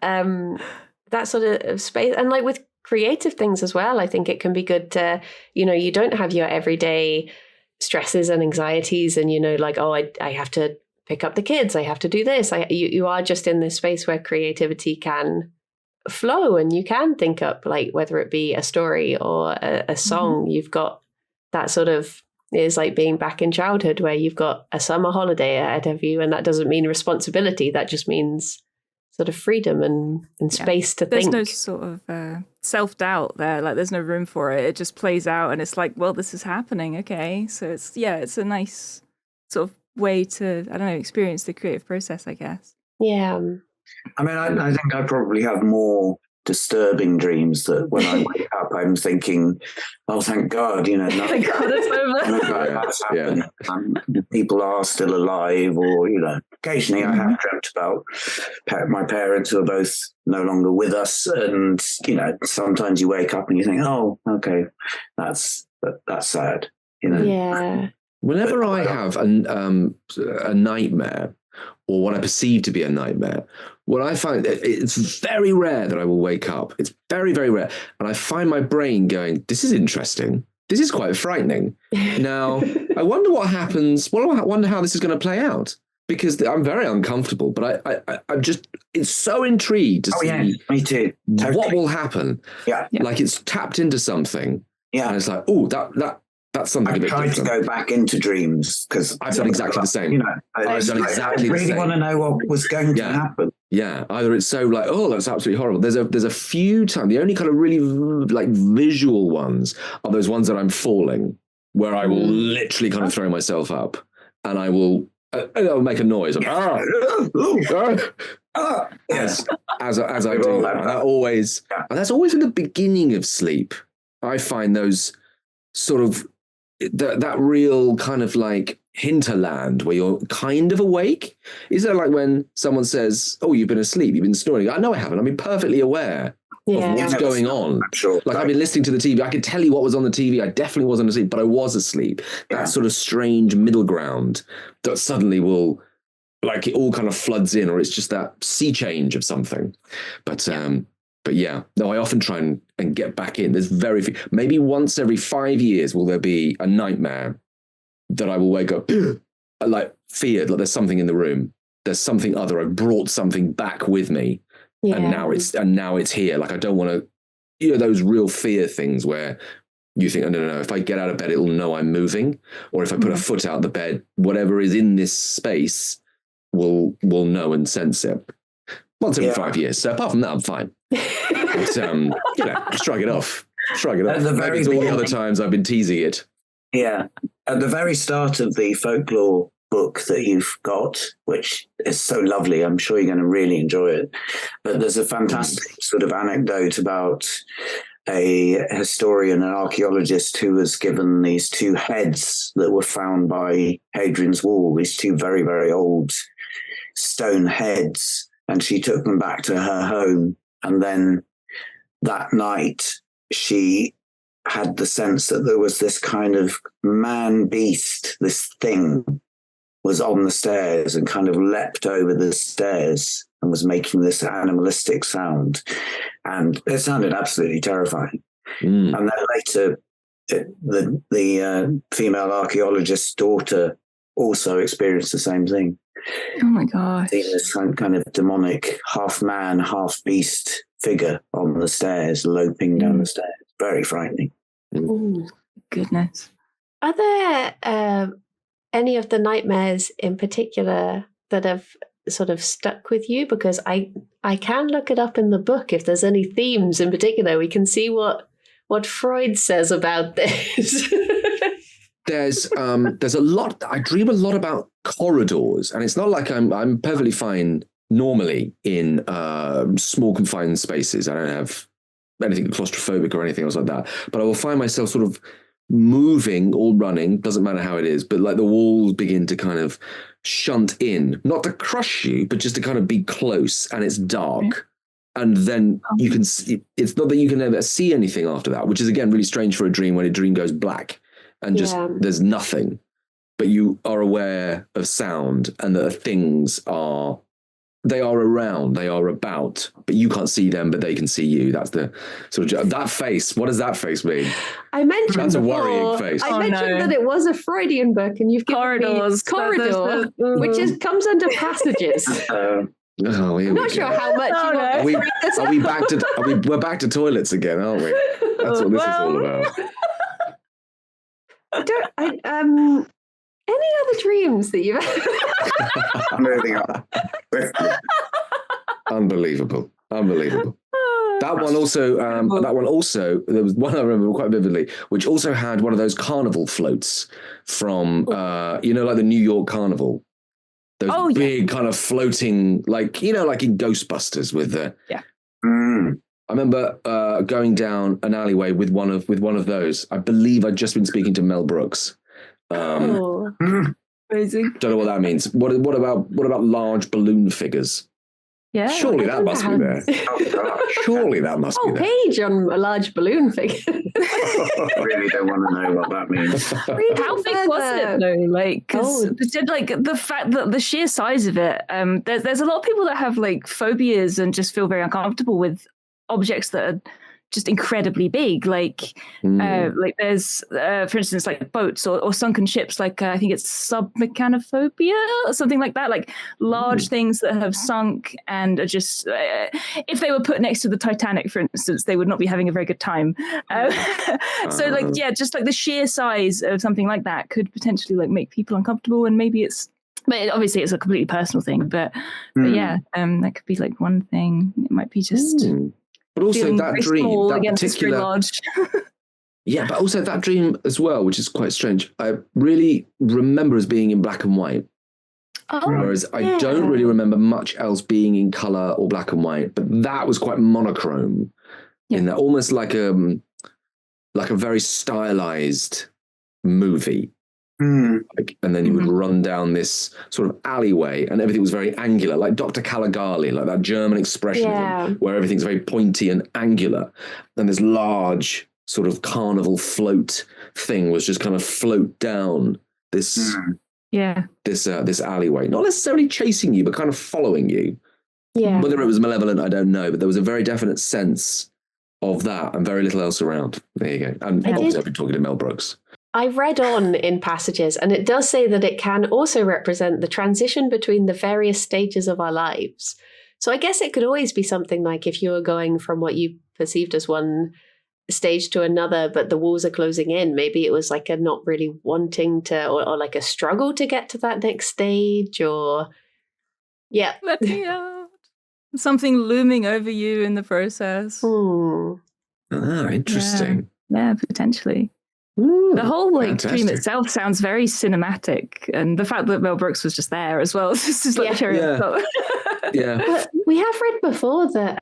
that sort of space, and like with creative things as well. I think it can be good to, you don't have your everyday stresses and anxieties, and I have to pick up the kids. I have to do this. You are just in this space where creativity can flow, and you can think up, like, whether it be a story or a song. You've got that sort of, is like being back in childhood where you've got a summer holiday ahead of you, and that doesn't mean responsibility. That just means sort of freedom and space to think. There's no sort of self-doubt there. Like, there's no room for it. It just plays out, and it's like, well, this is happening. Okay. So it's a nice sort of way to, I don't know, experience the creative process, I guess. Yeah. I mean, I think I probably have more disturbing dreams that when I wake up, I'm thinking, oh, thank God, nothing. Thank God it's over. People are still alive, or, occasionally I have dreamt about my parents who are both no longer with us. And, sometimes you wake up and you think, oh, okay, that's sad, Yeah. Whenever I have a nightmare, or what I perceive to be a nightmare, what I find, it's very rare that I will wake up. It's very, very rare. And I find my brain going, this is interesting. This is quite frightening. Now, I wonder what happens. I wonder how this is going to play out, because I'm very uncomfortable, but I'm just, it's so intrigued to see me too. Totally. What will happen. Yeah. Like it's tapped into something. Yeah. And it's like, oh, that's something a bit different. I've tried to go back into dreams because I've done exactly the same. I've done exactly the same. I really want to know what was going to happen. Yeah, either it's so like, oh, that's absolutely horrible. There's a few times, the only kind of really like visual ones are those ones that I'm falling, where I will literally kind of throw myself up, and I'll make a noise. Yes, as I do. And that's always in the beginning of sleep. I find those sort of that real kind of like hinterland where you're kind of awake. Is that like when someone says, oh, you've been asleep, you've been snoring? I know I haven't. I'm perfectly aware of what's going on. Sure. Like I've been listening to the TV. I could tell you what was on the TV. I definitely wasn't asleep, but I was asleep. That sort of strange middle ground that suddenly will, like, it all kind of floods in, or it's just that sea change of something. But yeah, no, I often try and get back in. There's very few, maybe once every 5 years will there be a nightmare that I will wake up like feared, like there's something in the room. There's something other. I brought something back with me, and now it's here. Like I don't want to, those real fear things where you think, oh, no, if I get out of bed, it'll know I'm moving, or if I put a foot out the bed, whatever is in this space will know and sense it. Once every 5 years. So apart from that, I'm fine. But, shrug it off. Maybe it's all the other times I've been teasing it. Yeah. At the very start of the folklore book that you've got, which is so lovely, I'm sure you're going to really enjoy it. But there's a fantastic sort of anecdote about a historian, an archaeologist who was given these 2 heads that were found by Hadrian's Wall, these 2 very, very old stone heads. And she took them back to her home. And then that night, she had the sense that there was this kind of man beast, this thing was on the stairs and kind of leapt over the stairs and was making this animalistic sound. And it sounded absolutely terrifying. And then later, the female archaeologist's daughter also experienced the same thing. Oh my gosh. Seeing this kind of demonic, half man, half beast figure on the stairs, loping down the stairs. Very frightening. Oh, goodness. Are there any of the nightmares in particular that have sort of stuck with you? Because I can look it up in the book if there's any themes in particular. We can see what Freud says about this. There's a lot. I dream a lot about corridors, and it's not like I'm perfectly fine normally in small confined spaces. I don't have anything claustrophobic or anything else like that. But I will find myself sort of moving or running, doesn't matter how it is, but like the walls begin to kind of shunt in, not to crush you, but just to kind of be close, and it's dark. And then you can see, it's not that you can ever see anything after that, which is again really strange for a dream when a dream goes black and just there's nothing, but you are aware of sound and that things are around, they are about, but you can't see them, but they can see you. That's the sort of that face. What does that face mean? I mentioned that's before, a worrying face. I mentioned that it was a Freudian book, and you've given me corridor, which comes under passages. I'm not sure how much. We're back to toilets again, aren't we? That's what this is all about. Any other dreams that you've I'm moving on. Unbelievable. That one also, there was one I remember quite vividly, which also had one of those carnival floats from, like the New York Carnival. Those big kind of floating, like in Ghostbusters with the... Yeah. I remember going down an alleyway with one of those. I believe I'd just been speaking to Mel Brooks. Amazing. Don't know what that means. What about large balloon figures? Yeah, surely that must be there. Surely that must be there. Page on a large balloon figure. I really don't want to know what that means. How big was it though? Like, the fact that the sheer size of it. There's a lot of people that have like phobias and just feel very uncomfortable with objects that are just incredibly big, like there's for instance like boats or sunken ships, like I think it's submechanophobia or something like that, like large things that have sunk and are just if they were put next to the Titanic, for instance, they would not be having a very good time. So like just like the sheer size of something like that could potentially like make people uncomfortable, and maybe obviously it's a completely personal thing, but that could be like one thing. It might be just but also that dream, that particular, but also that dream as well, which is quite strange. I really remember as being in black and white, whereas I don't really remember much else being in color or black and white. But that was quite monochrome, in that almost like a very stylized movie. And then you would run down this sort of alleyway and everything was very angular, like Dr. Caligari, like that German expressionism where everything's very pointy and angular. And this large sort of carnival float thing was just kind of float down this this alleyway, not necessarily chasing you, but kind of following you. Yeah. Whether it was malevolent, I don't know, but there was a very definite sense of that and very little else around. There you go. And obviously I've been talking to Mel Brooks. I read on in passages, and it does say that it can also represent the transition between the various stages of our lives. So I guess it could always be something like if you were going from what you perceived as one stage to another, but the walls are closing in, maybe it was like a not really wanting to, or like a struggle to get to that next stage, or let me out. Something looming over you in the process. Interesting. Yeah, potentially. The whole dream itself sounds very cinematic, and the fact that Mel Brooks was just there as well, this is like cherry on top. But we have read before that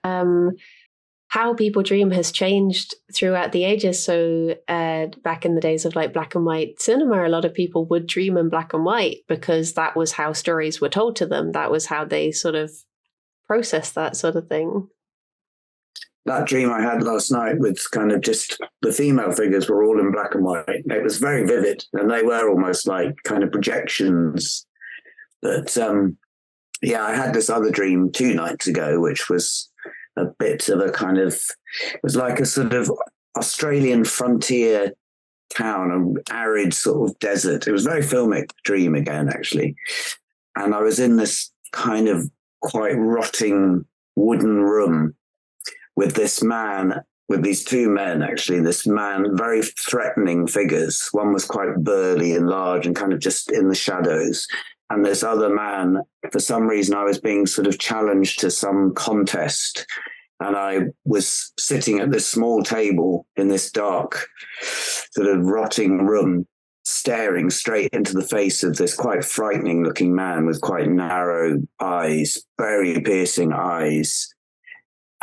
how people dream has changed throughout the ages. So back in the days of like black and white cinema, a lot of people would dream in black and white because that was how stories were told to them. That was how they sort of processed that sort of thing. That dream I had last night with kind of just the female figures were all in black and white. It was very vivid, and they were almost like kind of projections. But I had this other dream 2 nights ago, which was a bit of a kind of, it was like a sort of Australian frontier town, an arid sort of desert. It was a very filmic dream again, actually. And I was in this kind of quite rotting wooden room with this man, with these 2 men, actually, this man, very threatening figures. One was quite burly and large and kind of just in the shadows. And this other man, for some reason, I was being sort of challenged to some contest. And I was sitting at this small table in this dark, sort of rotting room, staring straight into the face of this quite frightening looking man with quite narrow eyes, very piercing eyes.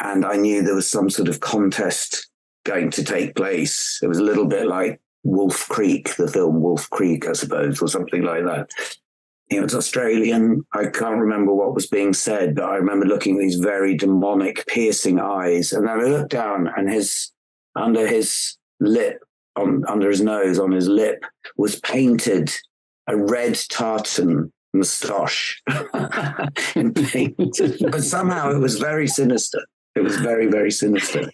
And I knew there was some sort of contest going to take place. It was a little bit like Wolf Creek, the film Wolf Creek, I suppose, or something like that. It was Australian. I can't remember what was being said, but I remember looking at these very demonic, piercing eyes. And then I looked down, and under his lip, under his nose, on his lip, was painted a red tartan moustache in paint. But somehow it was very sinister. It was very, very sinister.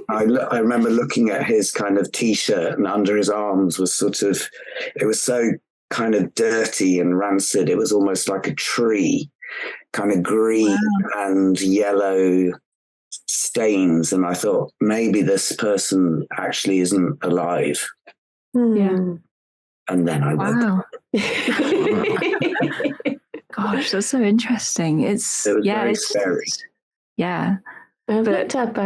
I remember looking at his kind of T-shirt, and under his arms was it was so kind of dirty and rancid. It was almost like a tree, kind of green and yellow stains. And I thought, maybe this person actually isn't alive. Yeah. And then I woke up. Gosh, that's so interesting. It was very scary. Yeah. I've looked up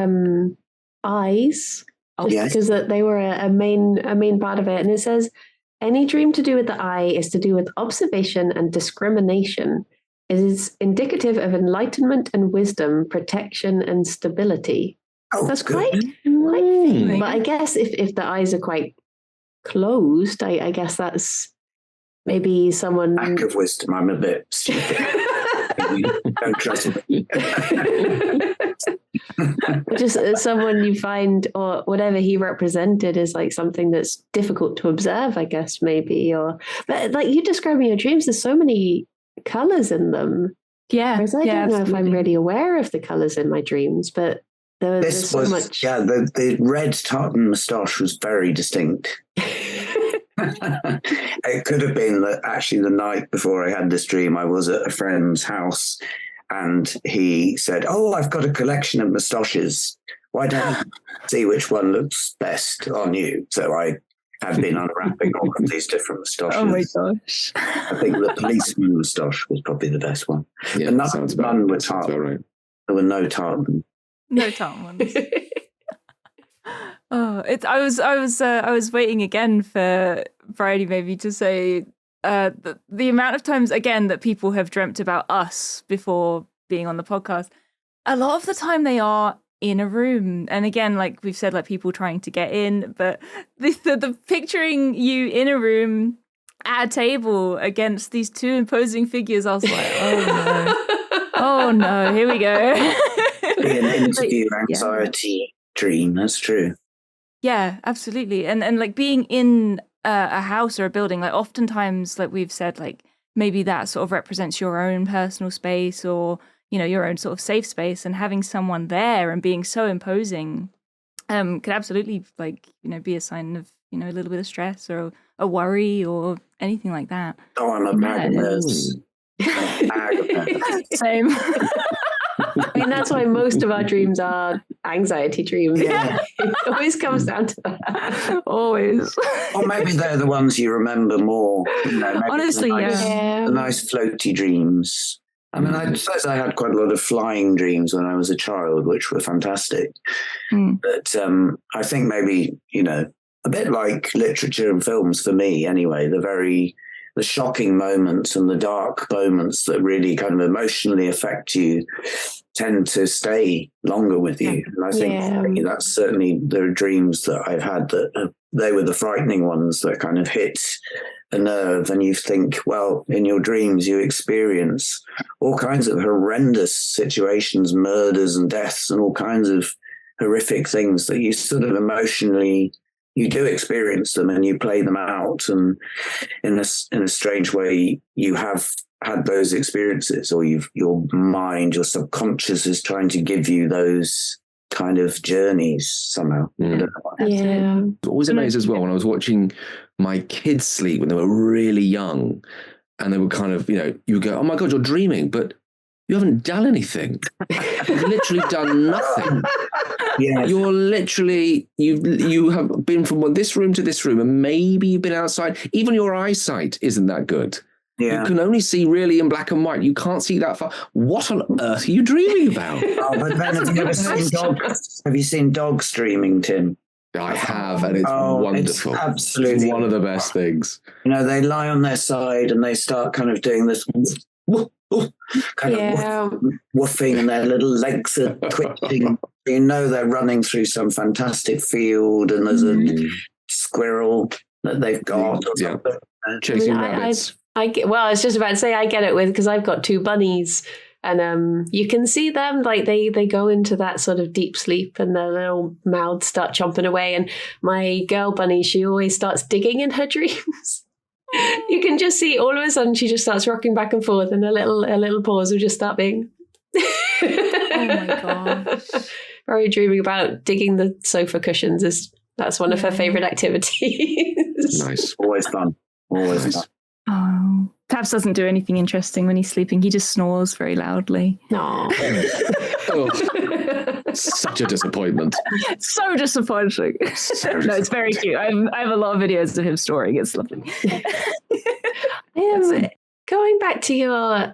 eyes, because they were a main part of it. And it says, any dream to do with the eye is to do with observation and discrimination. It is indicative of enlightenment and wisdom, protection and stability. Oh, that's quite thin. But I guess if the eyes are quite closed, I guess that's maybe someone... Lack of wisdom. I'm a bit stupid. Don't trust me. Just someone you find, or whatever he represented, is like something that's difficult to observe, I guess, maybe. But like you describing your dreams, there's so many colors in them. Yeah. Whereas I don't know if I'm really aware of the colors in my dreams, but there's so much. Yeah, the red tartan moustache was very distinct. It could have been that actually the night before I had this dream, I was at a friend's house and he said, "Oh, I've got a collection of moustaches. Why don't you see which one looks best on you?" So I had been unwrapping all of these different moustaches. Oh my gosh. I think the policeman moustache was probably the best one. Yeah, none were tartan. Right. There were no tartan. No tartan ones. Oh, I was waiting again for Bridie maybe to say the amount of times again that people have dreamt about us before being on the podcast. A lot of the time they are in a room, and again, like we've said, like people trying to get in, but the picturing you in a room at a table against these 2 imposing figures, I was like, oh no, here we go. Be an interview anxiety dream. That's true. Yeah, absolutely. And like being in a house or a building, like oftentimes, like we've said, like maybe that sort of represents your own personal space or, you know, your own sort of safe space, and having someone there and being so imposing could absolutely, like, you know, be a sign of, you know, a little bit of stress or a worry or anything like that. Oh, I'm a bag of nerves. Same. I mean, that's why most of our dreams are anxiety dreams. Yeah. It always comes down to that. Always. Or maybe they're the ones you remember more. You know, honestly, the nice floaty dreams. I mean, I suppose I had quite a lot of flying dreams when I was a child, which were fantastic. But I think maybe, you know, a bit like literature and films for me anyway, the shocking moments and the dark moments that really kind of emotionally affect you tend to stay longer with you. And I think that's certainly the dreams that I've had, that they were the frightening ones that kind of hit a nerve, and you think, well, in your dreams you experience all kinds of horrendous situations, murders and deaths and all kinds of horrific things that you sort of emotionally, you do experience them and you play them out, and in a strange way you have had those experiences, or your mind, your subconscious is trying to give you those kind of journeys somehow. Yeah. I was always amazed as well when I was watching my kids sleep when they were really young, and they were kind of, you would go, oh my God, you're dreaming, but you haven't done anything. You've literally done nothing. Yeah. You're literally, you have been from this room to this room, and maybe you've been outside. Even your eyesight isn't that good. Yeah. You can only see really in black and white. You can't see that far. What on earth are you dreaming about? But then have you ever seen dogs? Have you seen dogs dreaming, Tim? I have, and it's wonderful. It's absolutely, it's one of the best things. They lie on their side and they start kind of doing this kind of woofing, and their little legs are twitching. They're running through some fantastic field, and there's a squirrel that they've got or something. Chasing rabbits. I was just about to say I get it because I've got 2 bunnies, and you can see them, like they go into that sort of deep sleep, and their little mouths start chomping away. And my girl bunny, she always starts digging in her dreams. You can just see all of a sudden she just starts rocking back and forth, and her little paws will just start being. Oh my gosh! Very dreaming about digging the sofa cushions. That's one of her favorite activities. Nice, always fun. Always fun. Oh, Tabs doesn't do anything interesting when he's sleeping. He just snores very loudly. No. Such a disappointment. So disappointing. No, it's very cute. I have a lot of videos of him snoring. It's lovely. Going back to your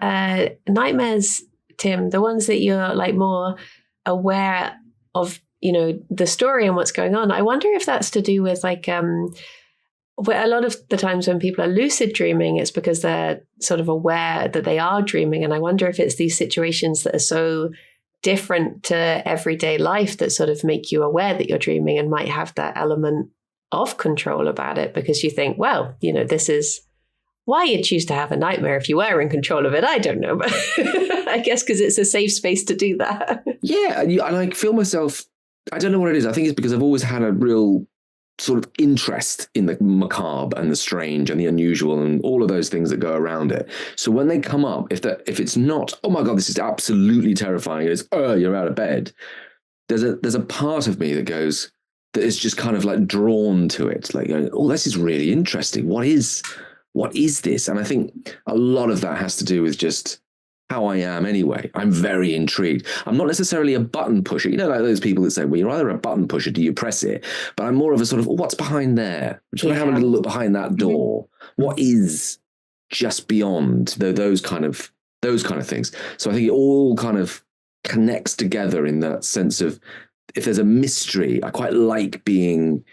nightmares, Tim, the ones that you're like more aware of, the story and what's going on. I wonder if that's to do with like a lot of the times when people are lucid dreaming, it's because they're sort of aware that they are dreaming. And I wonder if it's these situations that are so different to everyday life that sort of make you aware that you're dreaming and might have that element of control about it, because you think, well, this is why you'd choose to have a nightmare if you were in control of it. I don't know, but I guess because it's a safe space to do that. Yeah. And I feel myself, I don't know what it is. I think it's because I've always had a real sort of interest in the macabre and the strange and the unusual and all of those things that go around it. So when they come up, if it's not, oh my God, this is absolutely terrifying, it's you're out of bed, there's a part of me that goes, that is just kind of like drawn to it, like going, oh, this is really interesting. What is this? And I think a lot of that has to do with just how I am anyway. I'm very intrigued. I'm not necessarily a button pusher. Like those people that say, well, you're either a button pusher, do you press it? But I'm more of a sort of, what's behind there? I'm just going to have a little look behind that door. What is just beyond those kind of things? So I think it all kind of connects together in that sense of, if there's a mystery, I quite like being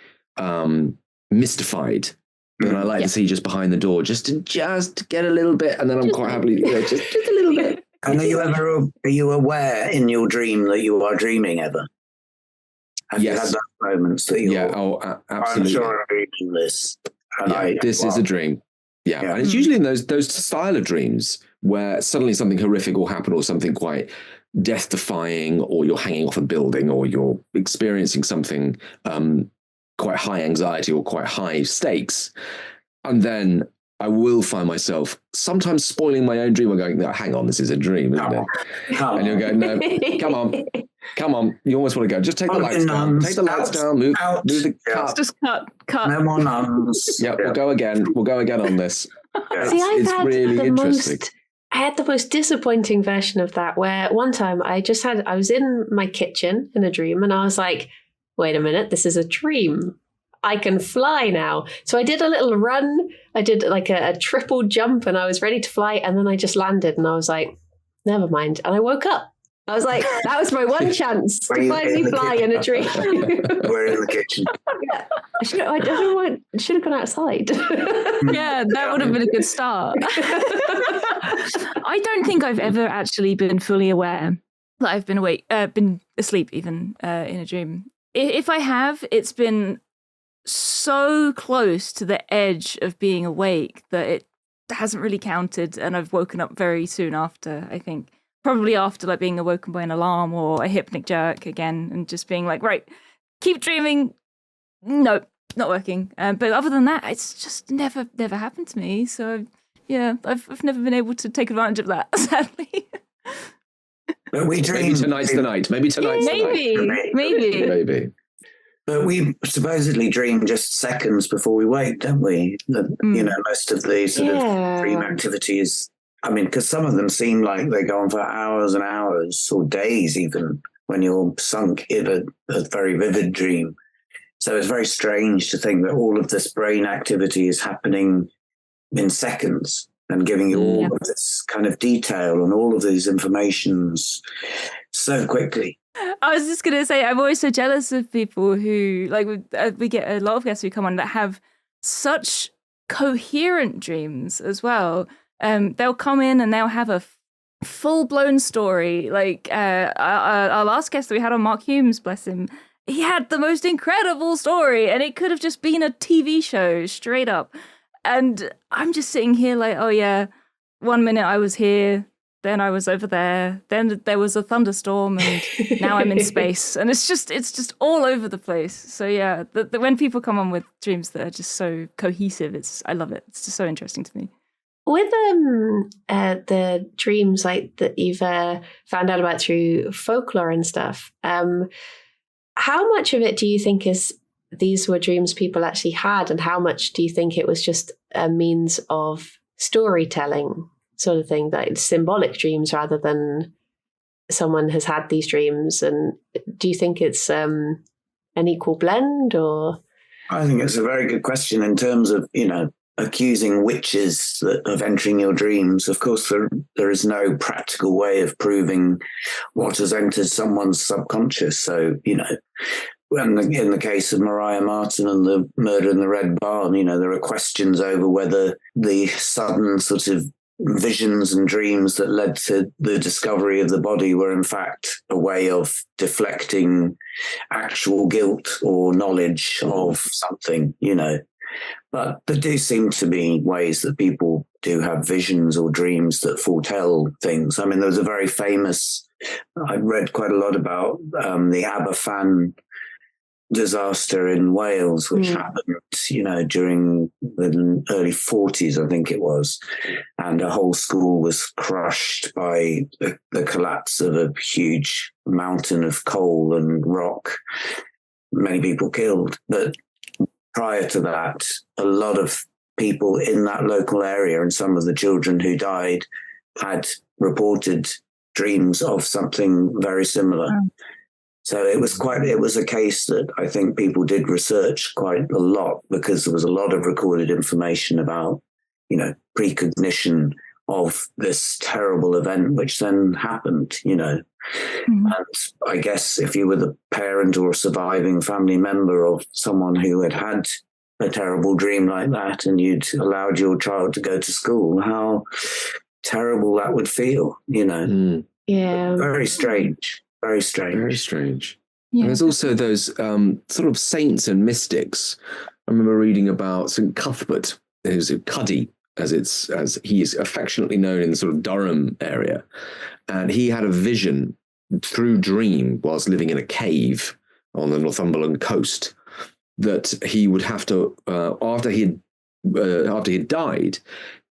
mystified. And I like to see just behind the door, just to get a little bit, and then I'm quite happily, just a little bit. And are you aware in your dream that you are dreaming ever? Have you had those moments that you're? Yeah, absolutely. I'm sure I'm dreaming this. This is a dream. Yeah, and it's usually in those style of dreams where suddenly something horrific will happen, or something quite death-defying, or you're hanging off a building, or you're experiencing something quite high anxiety or quite high stakes. And then I will find myself sometimes spoiling my own dream or going, no, hang on, this is a dream, isn't it? And you'll go, no, come on. You almost want to go, just take the lights down. Take the lights down, move the cut. Just cut. No more nuns. Yeah, we'll go again on this. See, it's really interesting. I had the most disappointing version of that, where one time I was in my kitchen in a dream, and I was like, wait a minute, this is a dream. I can fly now. So I did a little run. I did like a triple jump, and I was ready to fly. And then I just landed, and I was like, never mind. And I woke up. I was like, that was my one chance to finally fly in a dream. We're in the kitchen. should have gone outside. Yeah, that would have been a good start. I don't think I've ever actually been fully aware that I've been asleep even in a dream. If I have, it's been so close to the edge of being awake that it hasn't really counted, and I've woken up very soon after, I think. Probably after like being awoken by an alarm or a hypnic jerk again, and just being like, right, keep dreaming. Nope, not working. But other than that, it's just never happened to me. So yeah, I've never been able to take advantage of that, sadly. But we dream. Maybe tonight's the night. Maybe tonight's the night. Maybe. But we supposedly dream just seconds before we wake, don't we? You know, most of the sort of dream activities. I mean, because some of them seem like they go on for hours and hours or days even when you're sunk in a very vivid dream. So it's very strange to think that all of this brain activity is happening in seconds and giving you all of this kind of detail and all of these informations so quickly. I was just going to say, I'm always so jealous of people who, like, we get a lot of guests who come on that have such coherent dreams as well. They'll come in and they'll have a full-blown story. Like our last guest that we had on, Mark Humes, bless him, he had the most incredible story, and it could have just been a TV show straight up. And I'm just sitting here like, oh yeah, 1 minute I was here, then I was over there, then there was a thunderstorm, and now I'm in space. And it's just all over the place. So yeah, when people come on with dreams that are just so cohesive, I love it. It's just so interesting to me. With the dreams like that you've found out about through folklore and stuff, how much of it do you think is these were dreams people actually had, and how much do you think it was just a means of storytelling sort of thing, that it's symbolic dreams rather than someone has had these dreams? And do you think it's an equal blend, or? I think it's a very good question in terms of, you know, accusing witches of entering your dreams. Of course, there is no practical way of proving what has entered someone's subconscious. So, you know, in the case of Mariah Martin and the murder in the Red Barn, you know, there are questions over whether the sudden sort of visions and dreams that led to the discovery of the body were in fact a way of deflecting actual guilt or knowledge of something, you know. But there do seem to be ways that people do have visions or dreams that foretell things. I mean, there was a very famous, I read quite a lot about the Aberfan disaster in Wales, which happened, you know, during the early 40s, I think it was. And a whole school was crushed by the collapse of a huge mountain of coal and rock. Many people killed. But prior to that, a lot of people in that local area and some of the children who died had reported dreams of something very similar. So it was a case that I think people did research quite a lot, because there was a lot of recorded information about, you know, precognition of this terrible event, which then happened, you know. And I guess if you were the parent or a surviving family member of someone who had had a terrible dream like that, and you'd allowed your child to go to school, how terrible that would feel, you know. Yeah. Very strange. Very strange. Very strange. Yeah. And there's also those sort of saints and mystics. I remember reading about St. Cuthbert, who's a Cuddy, as he is affectionately known in the sort of Durham area. And he had a vision through dream whilst living in a cave on the Northumberland coast, that he would have to, after he had died,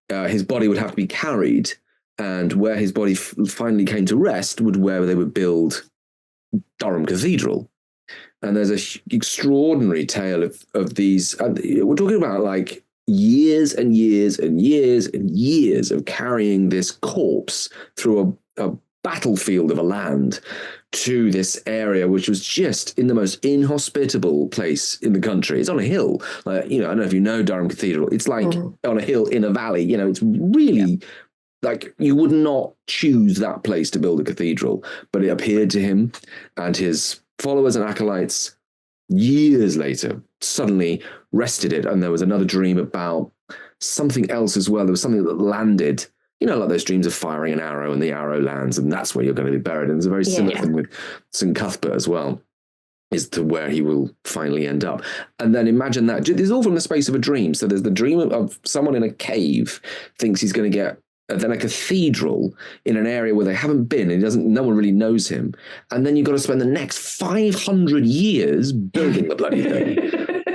his body would have to be carried, and where his body finally came to rest would where they would build Durham Cathedral. And there's an extraordinary tale of these. We're talking about like years and years and years and years of carrying this corpse through a battlefield of a land to this area, which was just in the most inhospitable place in the country. It's on a hill. Like, you know, I don't know if you know Durham Cathedral. It's like on a hill in a valley. You know, it's really like you would not choose that place to build a cathedral, but it appeared to him and his followers and acolytes years later suddenly rested it. And there was another dream about something else as well. There was something that landed, like those dreams of firing an arrow and the arrow lands and that's where you're going to be buried. And there's a very similar thing with St. Cuthbert as well, is to where he will finally end up. And then imagine that. This is all from the space of a dream. So there's the dream of someone in a cave thinks he's going to get then a cathedral in an area where they haven't been and no one really knows him. And then you've got to spend the next 500 years building the bloody thing.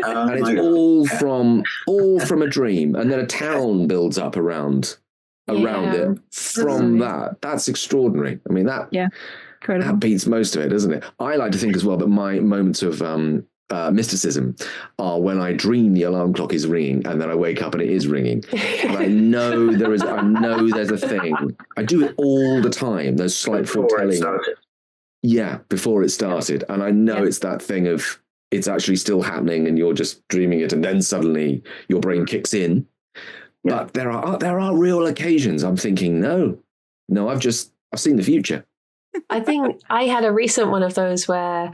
And it's all from a dream. And then a town builds up around it from that. That's extraordinary. I mean, that beats most of it, doesn't it? I like to think as well that my moments of mysticism are when I dream the alarm clock is ringing and then I wake up and it is ringing. And I know there's a thing. I do it all the time. Those slight foretelling. Before it started. And I know it's that thing of it's actually still happening and you're just dreaming it and then suddenly your brain kicks in. Yeah. But there are real occasions I'm thinking, no, I've seen the future. I think I had a recent one of those where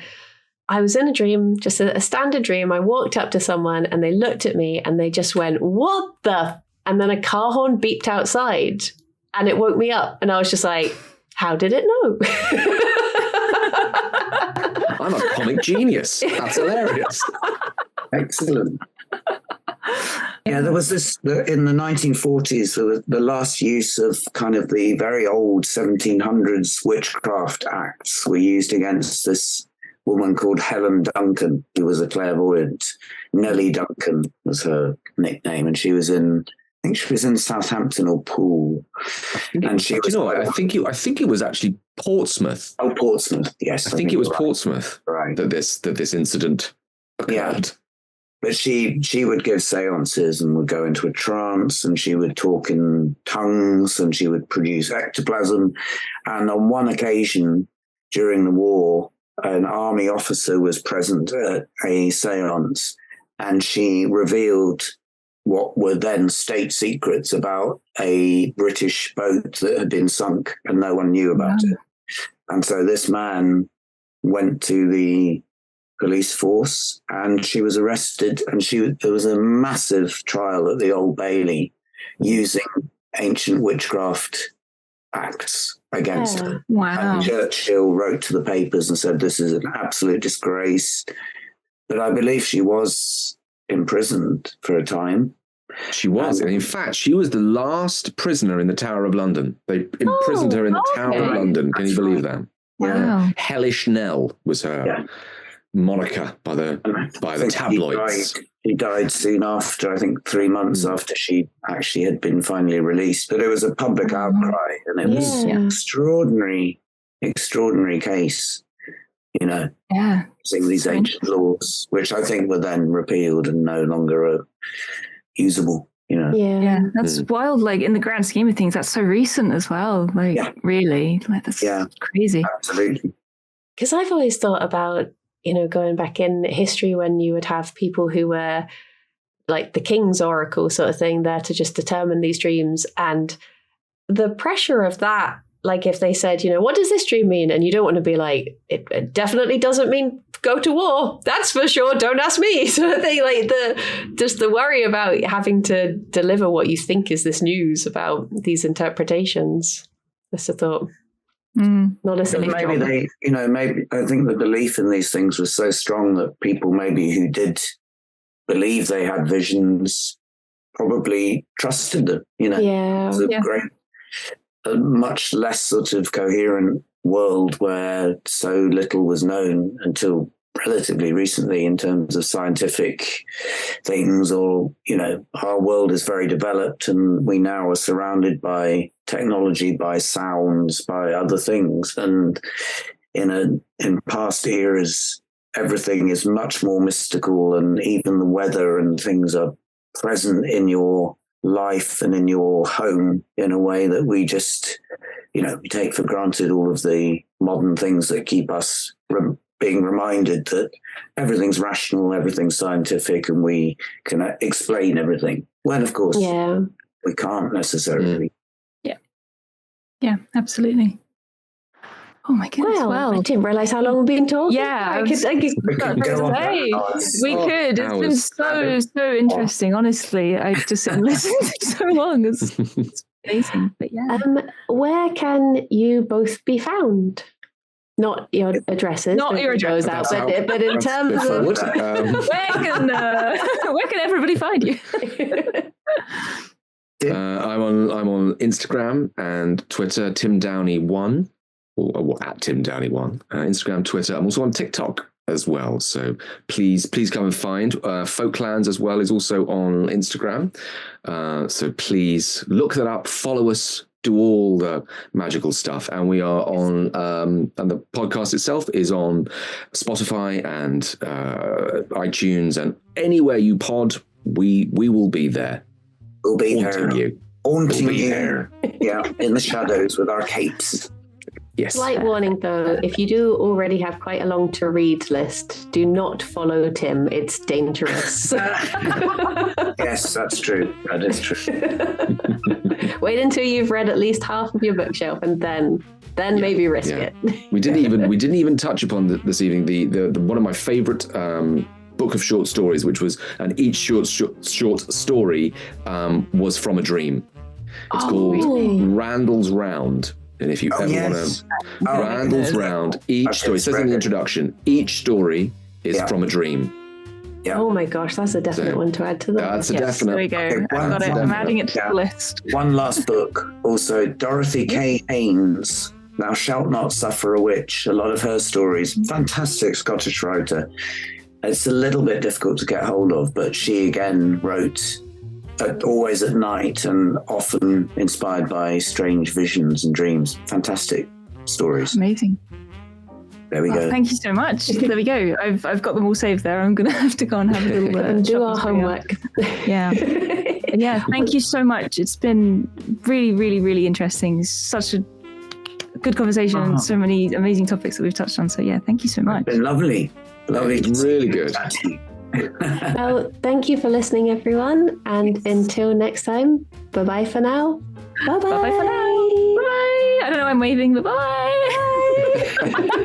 I was in a dream, just a standard dream. I walked up to someone and they looked at me and they just went, "What the?" And then a car horn beeped outside and it woke me up. And I was just like, how did it know? I'm a comic genius. That's hilarious. Excellent. Yeah, there was this, in the 1940s, the last use of kind of the very old 1700s witchcraft acts were used against this woman called Helen Duncan, who was a clairvoyant. Nellie Duncan was her nickname, and I think she was in Southampton or Poole. And she was. I think it was actually Portsmouth. Oh, Portsmouth, yes. I think it was Portsmouth that this incident occurred. Yeah. But she would give seances and would go into a trance and she would talk in tongues and she would produce ectoplasm. And on one occasion during the war, an army officer was present at a seance and she revealed what were then state secrets about a British boat that had been sunk and no one knew about it. And so this man went to the police force and she was arrested and there was a massive trial at the Old Bailey using ancient witchcraft acts against her. Wow. And Churchill wrote to the papers and said this is an absolute disgrace. But I believe she was imprisoned for a time. She was. And in fact, she was the last prisoner in the Tower of London. They imprisoned her in the Tower of London. Can you believe that? Wow. Hellish Nell was her moniker by the tabloids. He died soon after, I think 3 months after she actually had been finally released. But it was a public outcry and it was an extraordinary case, using these ancient laws, which I think were then repealed and no longer usable. Yeah, that's wild. Like in the grand scheme of things, that's so recent as well. Like really, like that's crazy. Absolutely. Because I've always thought about, going back in history when you would have people who were like the king's oracle sort of thing there to just determine these dreams, and the pressure of that. Like if they said, what does this dream mean? And you don't want to be like, it definitely doesn't mean go to war. That's for sure. Don't ask me. So they the worry about having to deliver what you think is this news about these interpretations. That's a thought. Not a silly maybe maybe I think the belief in these things was so strong that people maybe who did believe they had visions probably trusted them. It's a much less sort of coherent world where so little was known until relatively recently in terms of scientific things, or our world is very developed and we now are surrounded by technology, by sounds, by other things, and in past eras everything is much more mystical, and even the weather and things are present in your life and in your home in a way that we just we take for granted all of the modern things that keep us being reminded that everything's rational, everything's scientific, and we can explain everything. When, of course, we can't necessarily. Yeah, absolutely. Oh my goodness! Well, I didn't realise how long we've been talking. Yeah, we could go on. We could. It's been so interesting. Honestly, I just listened to so long. It's amazing. But yeah. Where can you both be found? Not your addresses. Not your addresses. But in terms of where can everybody find you? I'm on Instagram and Twitter, Tim Downie 1, or at Tim Downie 1. Instagram, Twitter. I'm also on TikTok as well. So please come and find. FolkLands as well is also on Instagram. So please look that up. Follow us. Do all the magical stuff, and we are on. And the podcast itself is on Spotify and iTunes, and anywhere you pod, we will be there. We'll be haunting you. There. Yeah, in the shadows with our capes. Yes. Slight warning though, if you do already have quite a long to read list, do not follow Tim. It's dangerous. Yes, that's true. That is true. Wait until you've read at least half of your bookshelf, and then maybe risk it. We didn't even touch upon this evening the one of my favorite book of short stories, which was, and each short story was from a dream. It's called Randall's Round. And if you ever want to, Randall's Round, each story, it says in the introduction, each story is from a dream. Yeah. Oh my gosh, that's a definite one to add to the list. That's a definite. There we go. Okay, I've got it. I'm adding it to the list. One last book. Also, Dorothy K. Haynes, Thou Shalt Not Suffer a Witch. A lot of her stories. Fantastic Scottish writer. It's a little bit difficult to get hold of, but she again wrote always at night and often inspired by strange visions and dreams. Fantastic stories. Amazing. There we go. Thank you so much. There we go. I've got them all saved there. I'm going to have to go and have a little and do our homework. Yeah. And yeah, thank you so much. It's been really, really, really interesting. Such a good conversation. So many amazing topics that we've touched on. So yeah, thank you so much. It's been lovely. It's really good. Well, thank you for listening, everyone. And until next time, bye-bye for now. Bye-bye. Bye-bye for now. Bye. I don't know, I'm waving, but bye.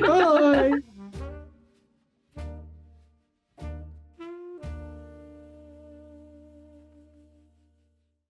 Bye.